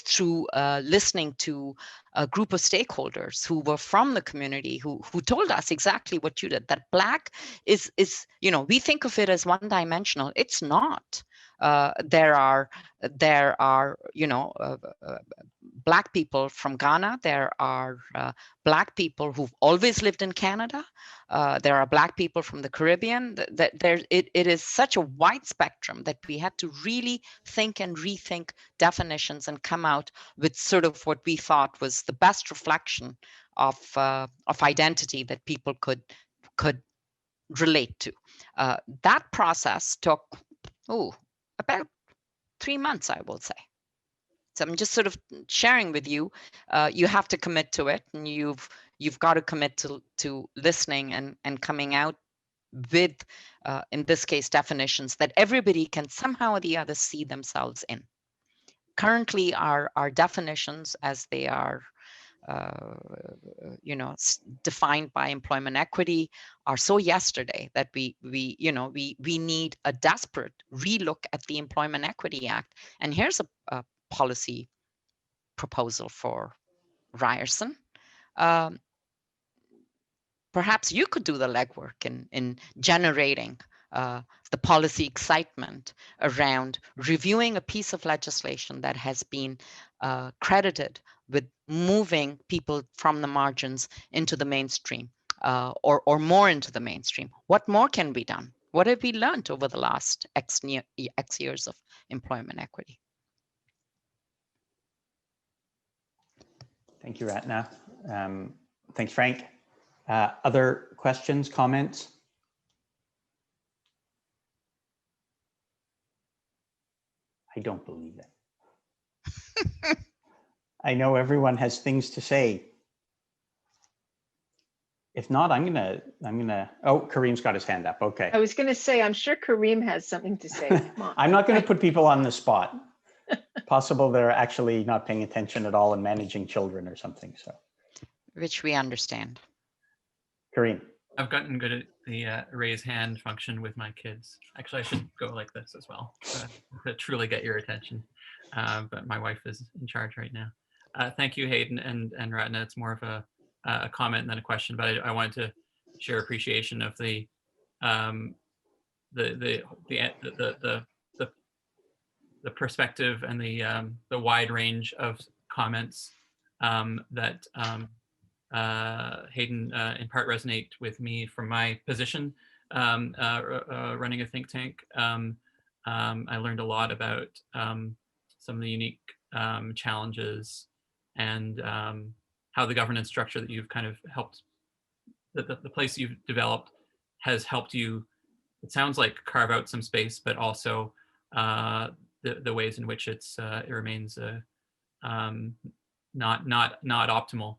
S4: through listening to a group of stakeholders who were from the community, who told us exactly what you did, that Black is we think of it as one-dimensional. It's not. There are Black people from Ghana. There are Black people who've always lived in Canada. There are Black people from the Caribbean. It is such a wide spectrum that we had to really think and rethink definitions and come out with sort of what we thought was the best reflection of identity that people could relate to. That process took about 3 months, I will say. So I'm just sort of sharing with you. You have to commit to it, and you've got to commit to listening and coming out with, in this case, definitions that everybody can somehow or the other see themselves in. Currently, our definitions, as they are, defined by employment equity, are so yesterday that we need a desperate relook at the Employment Equity Act. And here's a policy proposal for Ryerson. Perhaps you could do the legwork in generating the policy excitement around reviewing a piece of legislation that has been credited with moving people from the margins into the mainstream, or more into the mainstream. What more can be done? What have we learned over the last X years of employment equity?
S1: Thank you, Ratna. Thanks, Frank. Other questions, comments? I don't believe it. I know everyone has things to say. If not, I'm gonna, oh, Kareem's got his hand up, okay.
S2: I was gonna say, I'm sure Kareem has something to say. Come on.
S1: I'm not gonna put people on the spot. Possible they're actually not paying attention at all and managing children or something, so.
S4: Which we understand.
S1: Kareem.
S8: I've gotten good at the raise hand function with my kids. Actually, I should go like this as well to truly get your attention. But my wife is in charge right now. Thank you, Hayden and Ratna. It's more of a comment than a question, but I wanted to share appreciation of the perspective and the wide range of comments that Hayden in part resonate with me from my position running a think tank. I learned a lot about some of the unique challenges and how the governance structure that you've kind of helped, the place you've developed has helped you, it sounds like, carve out some space, but also the ways in which it remains not optimal.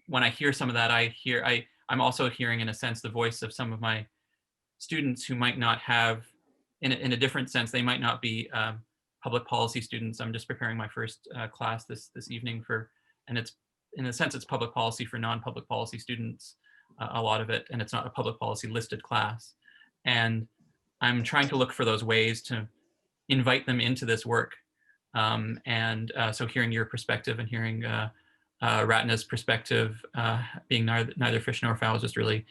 S8: When I hear some of that, I'm also hearing, in a sense, the voice of some of my students who might not have, in a different sense, they might not be public policy students. I'm just preparing my first class this evening and it's, in a sense, it's public policy for non-public policy students, a lot of it, and it's not a public policy listed class. And I'm trying to look for those ways to invite them into this work. So hearing your perspective and hearing Ratna's perspective, being neither fish nor fowl, is just really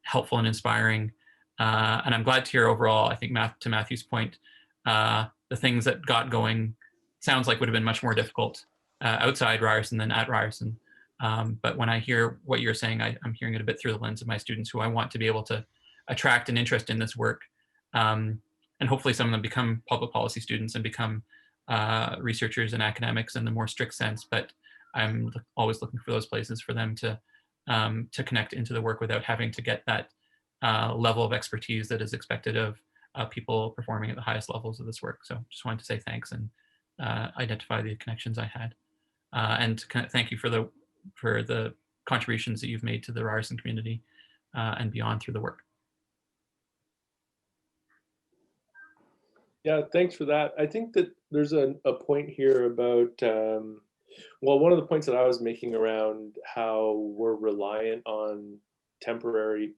S8: helpful and inspiring. And I'm glad to hear overall, I think, to Matthew's point, the things that got going sounds like would have been much more difficult outside Ryerson than at Ryerson. But when I hear what you're saying, I'm hearing it a bit through the lens of my students who I want to be able to attract an interest in this work. And hopefully some of them become public policy students and become researchers and academics in the more strict sense. But I'm always looking for those places for them to connect into the work without having to get that level of expertise that is expected of people performing at the highest levels of this work. So just wanted to say thanks and identify the connections I had. And thank you for the contributions that you've made to the Ryerson community and beyond through the work.
S3: Yeah, thanks for that. I think that there's a point here about, well, one of the points that I was making around how we're reliant on temporary,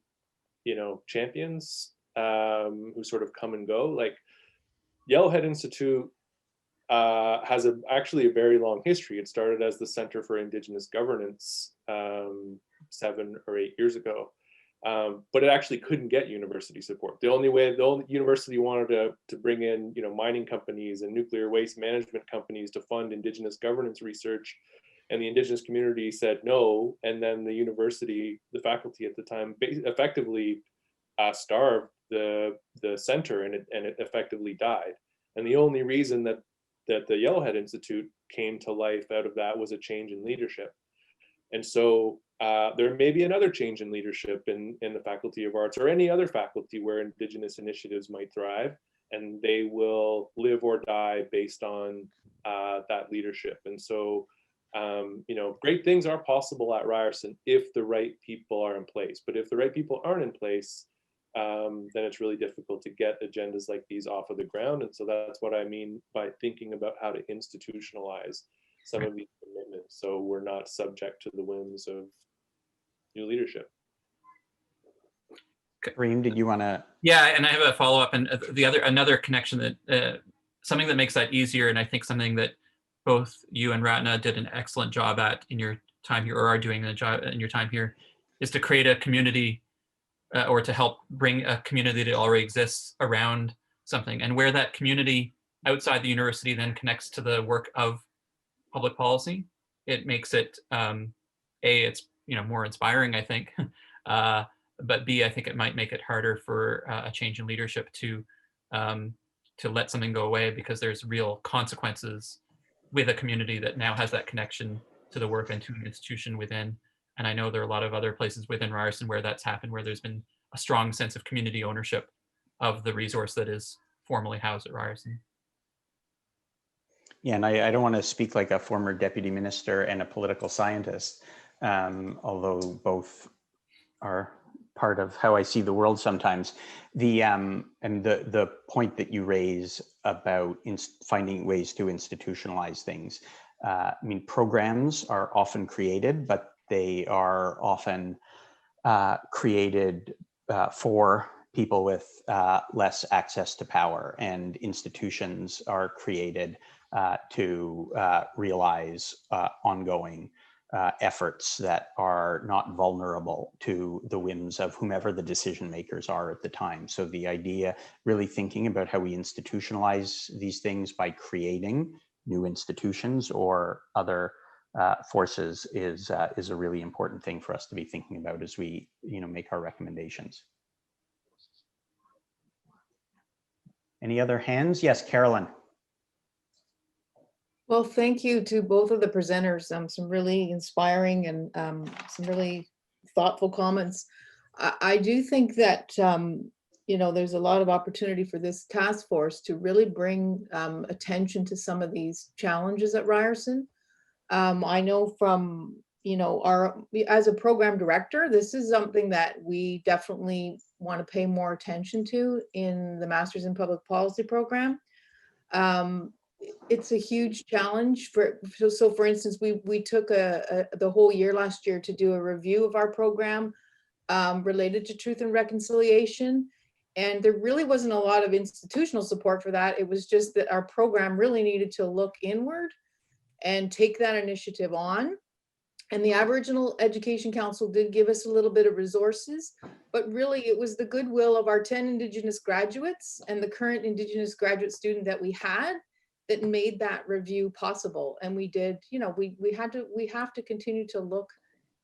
S3: champions who sort of come and go. Like Yellowhead Institute has actually a very long history. It started as the Center for Indigenous Governance 7 or 8 years ago. But it actually couldn't get university support. The only university wanted to bring in, mining companies and nuclear waste management companies to fund Indigenous governance research, and the Indigenous community said no. And then the university, the faculty at the time, effectively starved the center, and it effectively died. And the only reason that the Yellowhead Institute came to life out of that was a change in leadership. And so there may be another change in leadership in the Faculty of Arts or any other faculty where Indigenous initiatives might thrive, and they will live or die based on that leadership. And so, great things are possible at Ryerson if the right people are in place. But if the right people aren't in place, then it's really difficult to get agendas like these off of the ground. And so that's what I mean by thinking about how to institutionalize some of these commitments, so we're not subject to the whims of new leadership.
S1: Kareem, did you want to?
S8: Yeah, and I have a follow-up, and another connection that something that makes that easier, and I think something that both you and Ratna did an excellent job at in your time here, or are doing a job in your time here, is to create a community or to help bring a community that already exists around something, and where that community outside the university then connects to the work of public policy. It makes it it's more inspiring, I think, but B, I think it might make it harder for a change in leadership to let something go away, because there's real consequences with a community that now has that connection to the work and to an institution within. And I know there are a lot of other places within Ryerson where that's happened, where there's been a strong sense of community ownership of the resource that is formally housed at Ryerson.
S1: Yeah, and I don't want to speak like a former deputy minister and a political scientist, although both are part of how I see the world sometimes. And the point that you raise about finding ways to institutionalize things. Programs are often created, but they are often created for people with less access to power, and institutions are created to realize ongoing efforts that are not vulnerable to the whims of whomever the decision makers are at the time. So the idea, really thinking about how we institutionalize these things by creating new institutions or other forces is a really important thing for us to be thinking about as we make our recommendations. Any other hands? Yes, Carolyn.
S9: Well, thank you to both of the presenters. Some really inspiring and some really thoughtful comments. I do think that, you know, there's a lot of opportunity for this task force to really bring attention to some of these challenges at Ryerson. I know from, you know, as a program director, this is something that we definitely want to pay more attention to in the Masters in Public Policy program. It's a huge challenge so for instance, we took the whole year last year to do a review of our program related to truth and reconciliation. And there really wasn't a lot of institutional support for that. It was just that our program really needed to look inward and take that initiative on. And the Aboriginal Education Council did give us a little bit of resources, but really it was the goodwill of our 10 Indigenous graduates and the current Indigenous graduate student that we had that made that review possible. And we did, you know, we have to continue to look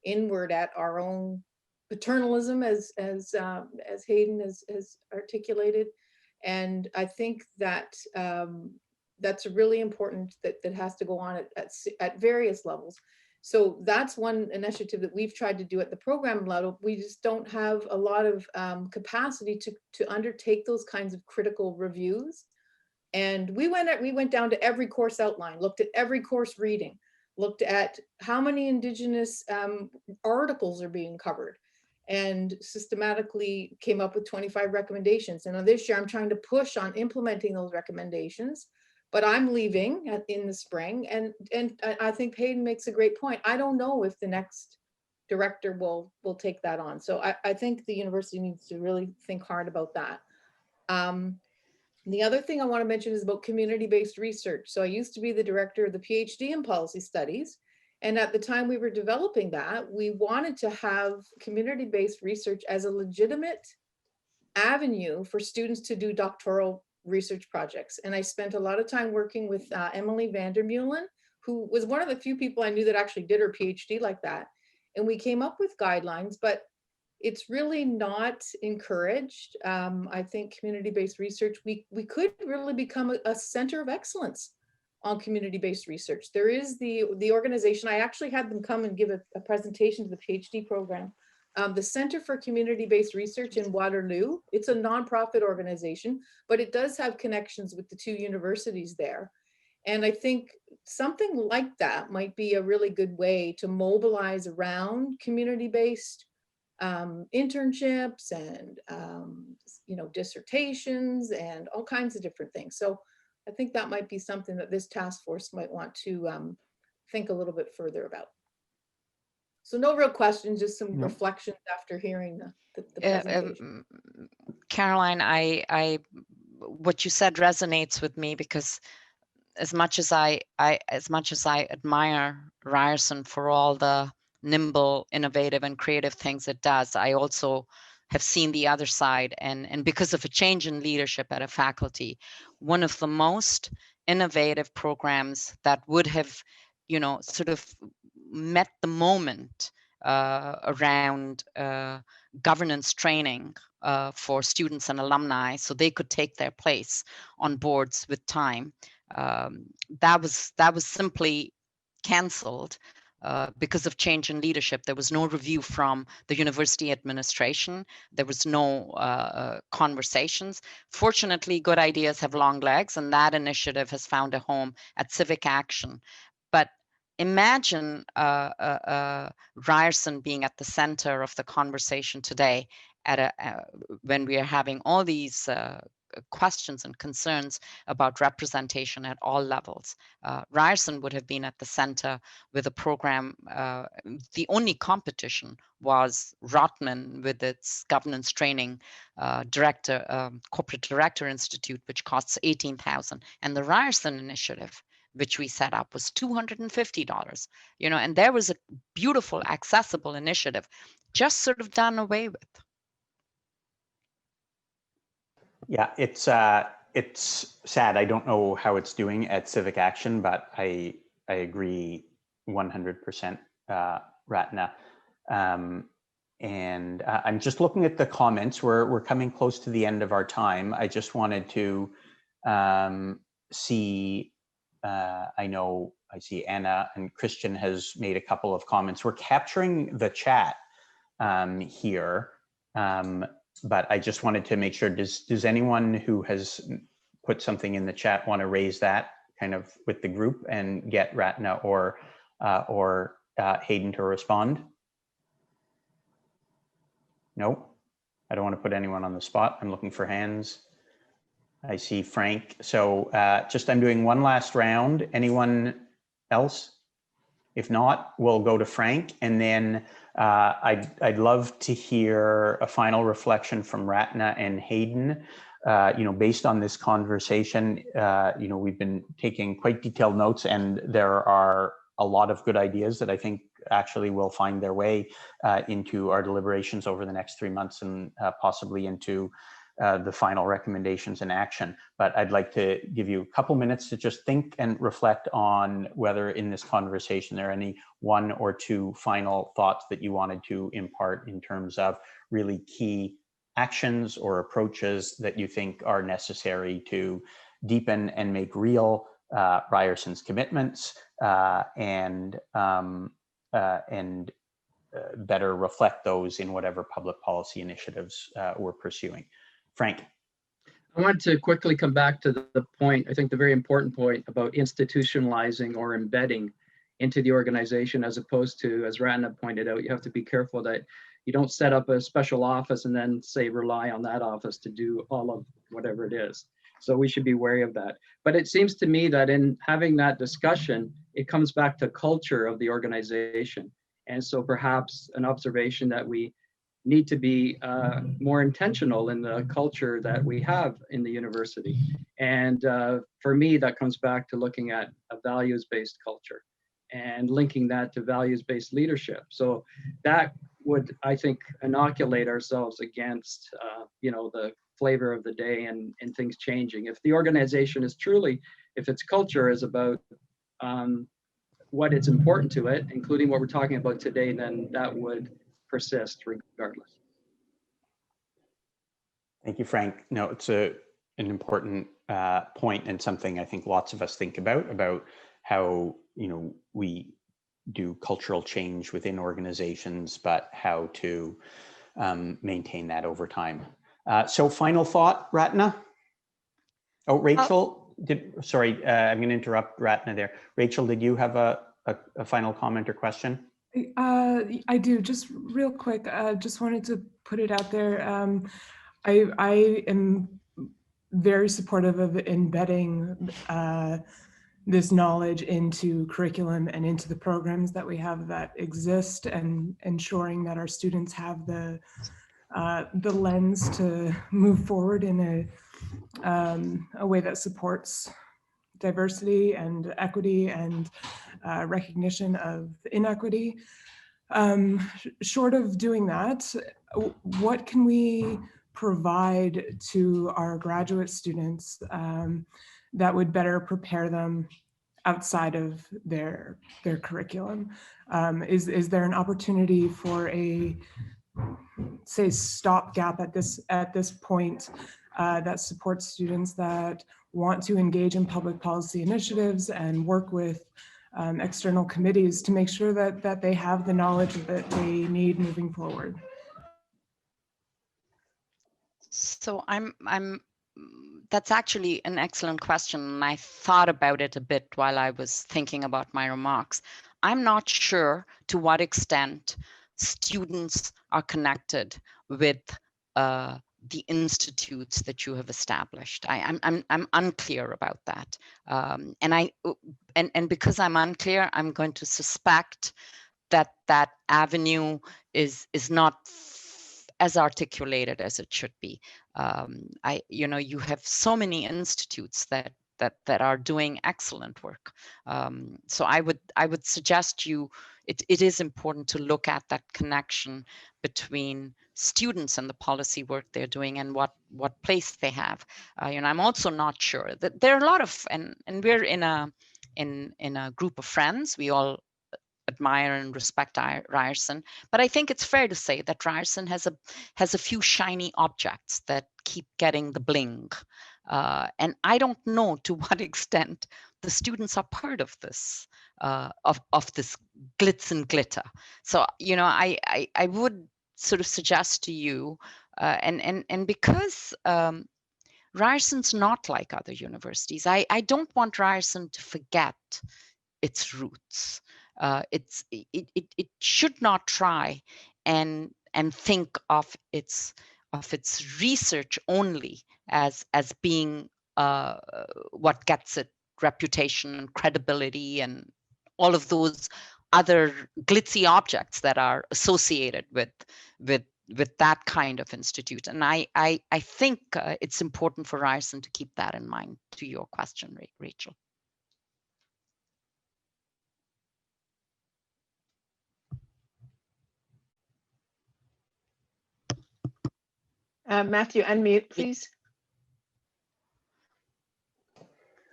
S9: inward at our own paternalism as Hayden has articulated. And I think that that's really important that has to go on at various levels. So that's one initiative that we've tried to do at the program level. We just don't have a lot of capacity to undertake those kinds of critical reviews. And we went down to every course outline, looked at every course reading, looked at how many Indigenous articles are being covered, and systematically came up with 25 recommendations. And this year I'm trying to push on implementing those recommendations, but I'm leaving in the spring. And I think Hayden makes a great point. I don't know if the next director will take that on. So I think the university needs to really think hard about that. The other thing I want to mention is about community-based research. So I used to be the director of the PhD in policy studies. And at the time we were developing that, we wanted to have community-based research as a legitimate avenue for students to do doctoral research projects. And I spent a lot of time working with Emily Vandermeulen, who was one of the few people I knew that actually did her PhD like that. And we came up with guidelines, but it's really not encouraged. I think community-based research, we could really become a center of excellence on community-based research. There is the organization, I actually had them come and give a presentation to the PhD program. The Center for Community-Based Research in Waterloo. It's a nonprofit organization, but it does have connections with the two universities there. And I think something like that might be a really good way to mobilize around community-based internships and you know, dissertations and all kinds of different things. So I think that might be something that this task force might want to think a little bit further about. So no real questions, just some reflections after hearing the presentation.
S4: Caroline, what you said resonates with me, because as much as I admire Ryerson for all the nimble, innovative, and creative things it does, I also have seen the other side. And because of a change in leadership at a faculty, one of the most innovative programs that would have, you know, sort of met the moment around governance training for students and alumni, so they could take their place on boards with time. That was simply cancelled because of change in leadership. There was no review from the university administration. There was no conversations. Fortunately, good ideas have long legs, and that initiative has found a home at Civic Action. But imagine Ryerson being at the center of the conversation today when we are having all these questions and concerns about representation at all levels. Ryerson would have been at the center with a program. The only competition was Ratna with its governance training corporate director institute, which costs $18,000, and the Ryerson initiative, which we set up, was $250. You know, and there was a beautiful, accessible initiative, just sort of done away with.
S1: Yeah, it's sad. I don't know how it's doing at Civic Action, but I agree 100%, Ratna. And I'm just looking at the comments. We're coming close to the end of our time. I just wanted to see I know I see Anna and Christian has made a couple of comments. We're capturing the chat here, but I just wanted to make sure, does anyone who has put something in the chat want to raise that kind of with the group and get Ratna or Hayden to respond? No, I don't want to put anyone on the spot. I'm looking for hands. I see Frank. So I'm doing one last round. Anyone else? If not, we'll go to Frank, and then I'd love to hear a final reflection from Ratna and Hayden. Based on this conversation, we've been taking quite detailed notes, and there are a lot of good ideas that I think actually will find their way into our deliberations over the next 3 months, and possibly into the final recommendations and action. But I'd like to give you a couple minutes to just think and reflect on whether in this conversation there are any one or two final thoughts that you wanted to impart in terms of really key actions or approaches that you think are necessary to deepen and make real Ryerson's commitments and better reflect those in whatever public policy initiatives we're pursuing. Frank.
S7: I want to quickly come back to the point, I think the very important point about institutionalizing or embedding into the organization, as opposed to, as Ratna pointed out, you have to be careful that you don't set up a special office and then say rely on that office to do all of whatever it is. So we should be wary of that. But it seems to me that in having that discussion, it comes back to culture of the organization. And so perhaps an observation that we need to be more intentional in the culture that we have in the university. And for me, that comes back to looking at a values-based culture and linking that to values-based leadership. So that would, I think, inoculate ourselves against, the flavor of the day and things changing. If the organization is truly, if its culture is about what is important to it, including what we're talking about today, then that would persist regardless.
S1: Thank you, Frank. No, it's an important point, and something I think lots of us think about how we do cultural change within organizations, but how to maintain that over time. So final thought, Ratna? Oh, Rachel, I'm going to interrupt Ratna there. Rachel, did you have a final comment or question?
S10: I do, just real quick, just wanted to put it out there. I am very supportive of embedding this knowledge into curriculum and into the programs that we have that exist, and ensuring that our students have the lens to move forward in a way that supports diversity and equity and recognition of inequity. Short of doing that, what can we provide to our graduate students that would better prepare them outside of their curriculum? Is there an opportunity for a, say, stopgap at this point that supports students that want to engage in public policy initiatives and work with external committees to make sure that they have the knowledge that they need moving forward?
S4: So that's actually an excellent question, and I thought about it a bit while I was thinking about my remarks. I'm not sure to what extent students are connected with the institutes that you have established. I'm unclear about that, and because I'm unclear, I'm going to suspect that avenue is not as articulated as it should be. You have so many institutes that are doing excellent work. So I would suggest it is important to look at that connection between students and the policy work they're doing and what place they have. I'm also not sure that there are a lot of, and we're in a group of friends. We all admire and respect Ryerson, but I think it's fair to say that Ryerson has a few shiny objects that keep getting the bling, and I don't know to what extent the students are part of this, of this glitz and glitter. So, you know, I would sort of suggest to you, and because Ryerson's not like other universities, I don't want Ryerson to forget its roots. It should not try and think of its research only as being what gets it reputation and credibility and all of those other glitzy objects that are associated with that kind of institute. And I think it's important for Ryerson to keep that in mind, to your question, Rachel.
S2: Matthew, unmute, please.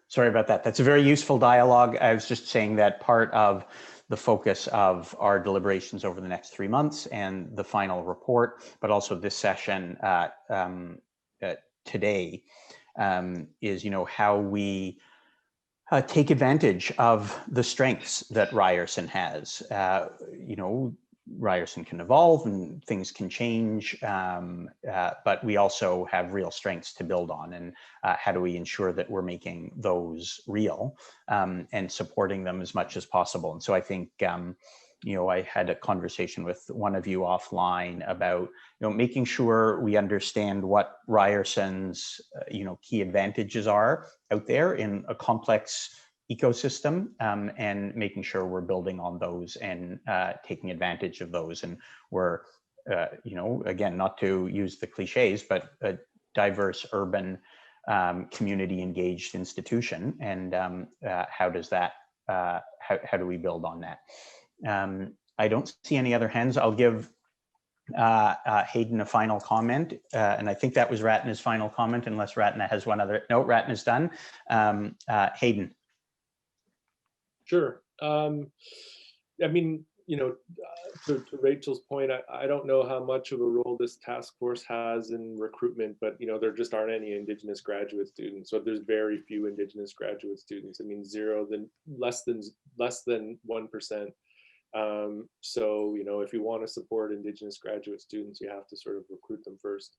S1: Sorry about that. That's a very useful dialogue. I was just saying that part of the focus of our deliberations over the next 3 months and the final report, but also this session today is, you know, how we take advantage of the strengths that Ryerson has. You know, Ryerson can evolve and things can change, but we also have real strengths to build on. And how do we ensure that we're making those real and supporting them as much as possible? And so I think, you know, I had a conversation with one of you offline about, you know, making sure we understand what Ryerson's, you know, key advantages are out there in a complex ecosystem, and making sure we're building on those and taking advantage of those. And we're, you know, again, not to use the cliches, but a diverse urban community engaged institution. And how does that, how do we build on that? I don't see any other hands. I'll give Hayden a final comment. And I think that was Ratna's final comment, unless Ratna has one other. No, Ratna's done. Hayden.
S3: Sure. I mean, you know, to Rachel's point, I don't know how much of a role this task force has in recruitment, but, you know, there just aren't any Indigenous graduate students. So there's very few Indigenous graduate students. I mean, less than 1%. So, you know, if you want to support Indigenous graduate students, you have to sort of recruit them first.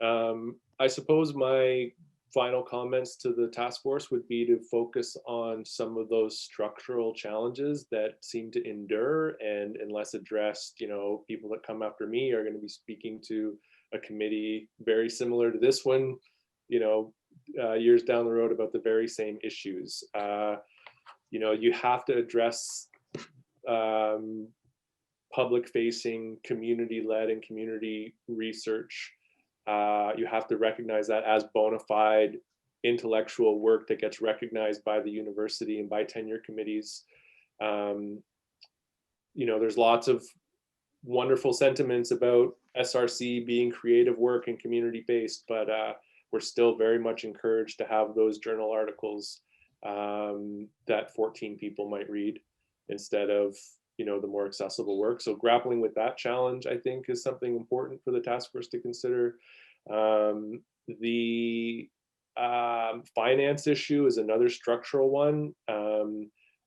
S3: I suppose my final comments to the task force would be to focus on some of those structural challenges that seem to endure, and unless addressed, you know, people that come after me are going to be speaking to a committee very similar to this one, you know, years down the road about the very same issues. You know, you have to address public-facing, community-led and community research. You have to recognize that as bona fide intellectual work that gets recognized by the university and by tenure committees. You know, there's lots of wonderful sentiments about SRC being creative work and community-based, but we're still very much encouraged to have those journal articles that 14 people might read instead of, you know, the more accessible work. So grappling with that challenge, I think, is something important for the task force to consider. The finance issue is another structural one.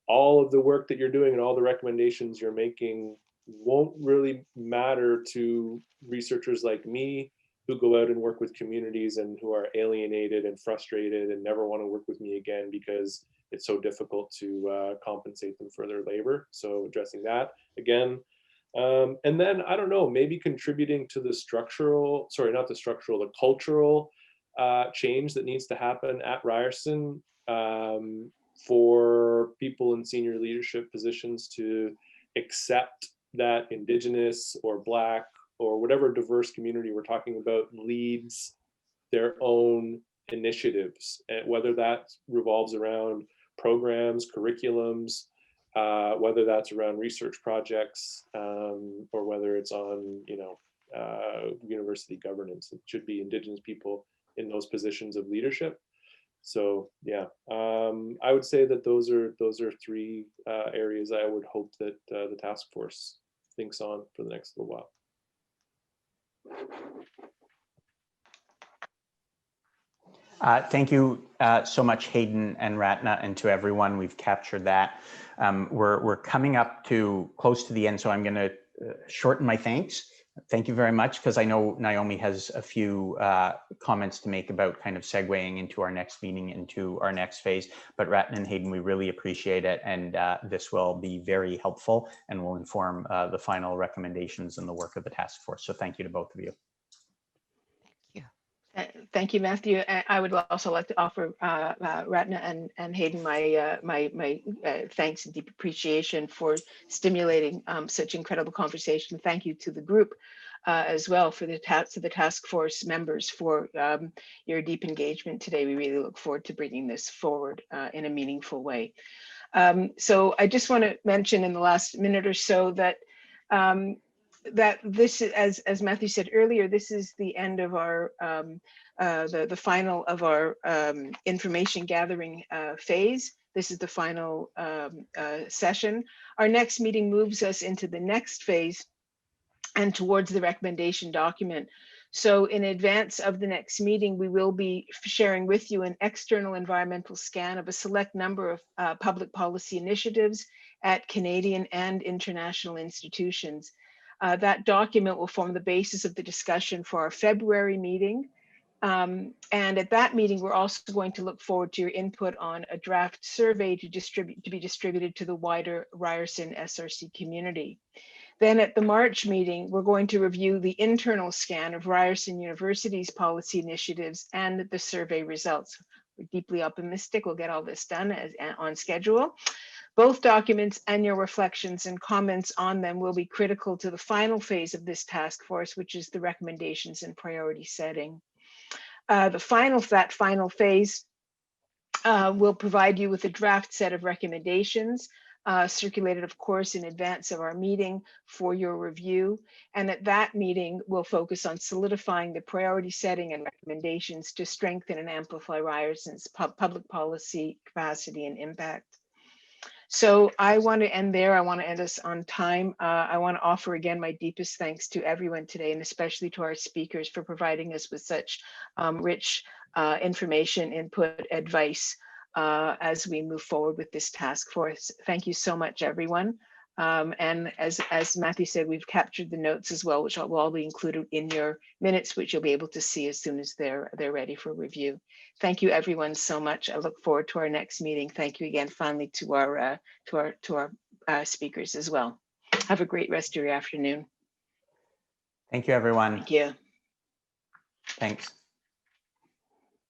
S3: All of the work that you're doing and all the recommendations you're making won't really matter to researchers like me who go out and work with communities and who are alienated and frustrated and never want to work with me again because it's so difficult to compensate them for their labor. So addressing that again. And then, I don't know, maybe contributing to the the cultural change that needs to happen at Ryerson for people in senior leadership positions to accept that Indigenous or Black or whatever diverse community we're talking about leads their own initiatives, and whether that revolves around programs, curriculums, whether that's around research projects, or whether it's on, you know, university governance. It should be Indigenous people in those positions of leadership. So yeah, I would say that those are three areas I would hope that the task force thinks on for the next little while.
S1: Thank you so much, Hayden and Ratna, and to everyone. We've captured that. We're coming up to close to the end, so I'm going to shorten my thanks. Thank you very much, because I know Naomi has a few comments to make about kind of segueing into our next meeting, into our next phase. But Ratna and Hayden, we really appreciate it, and this will be very helpful and will inform the final recommendations and the work of the task force. So thank you to both of you.
S2: Thank you, Matthew. I would also like to offer Ratna and Hayden my thanks and deep appreciation for stimulating such incredible conversation. Thank you to the group as well, for the task force members for your deep engagement today. We really look forward to bringing this forward in a meaningful way. So I just want to mention in the last minute or so that that this is, as Matthew said earlier, this is the end of our the final of our information gathering phase. This is the final session. Our next meeting moves us into the next phase and towards the recommendation document. So in advance of the next meeting, we will be sharing with you an external environmental scan of a select number of public policy initiatives at Canadian and international institutions. That document will form the basis of the discussion for our February meeting. And at that meeting, we're also going to look forward to your input on a draft survey to be distributed to the wider Ryerson SRC community. Then at the March meeting, we're going to review the internal scan of Ryerson University's policy initiatives and the survey results. We're deeply optimistic we'll get all this done on schedule. Both documents and your reflections and comments on them will be critical to the final phase of this task force, which is the recommendations and priority setting. That final phase will provide you with a draft set of recommendations, circulated, of course, in advance of our meeting for your review. And at that meeting, we'll focus on solidifying the priority setting and recommendations to strengthen and amplify Ryerson's public policy capacity and impact. So I want to end there. I want to end us on time. I want to offer again my deepest thanks to everyone today, and especially to our speakers for providing us with such rich information, input, advice as we move forward with this task force. Thank you so much, everyone. And as Matthew said, we've captured the notes as well, which will all be included in your minutes, which you'll be able to see as soon as they're ready for review. Thank you, everyone, so much. I look forward to our next meeting. Thank you again, finally, to our speakers as well. Have a great rest of your afternoon.
S1: Thank you, everyone.
S2: Thank you.
S1: Thanks.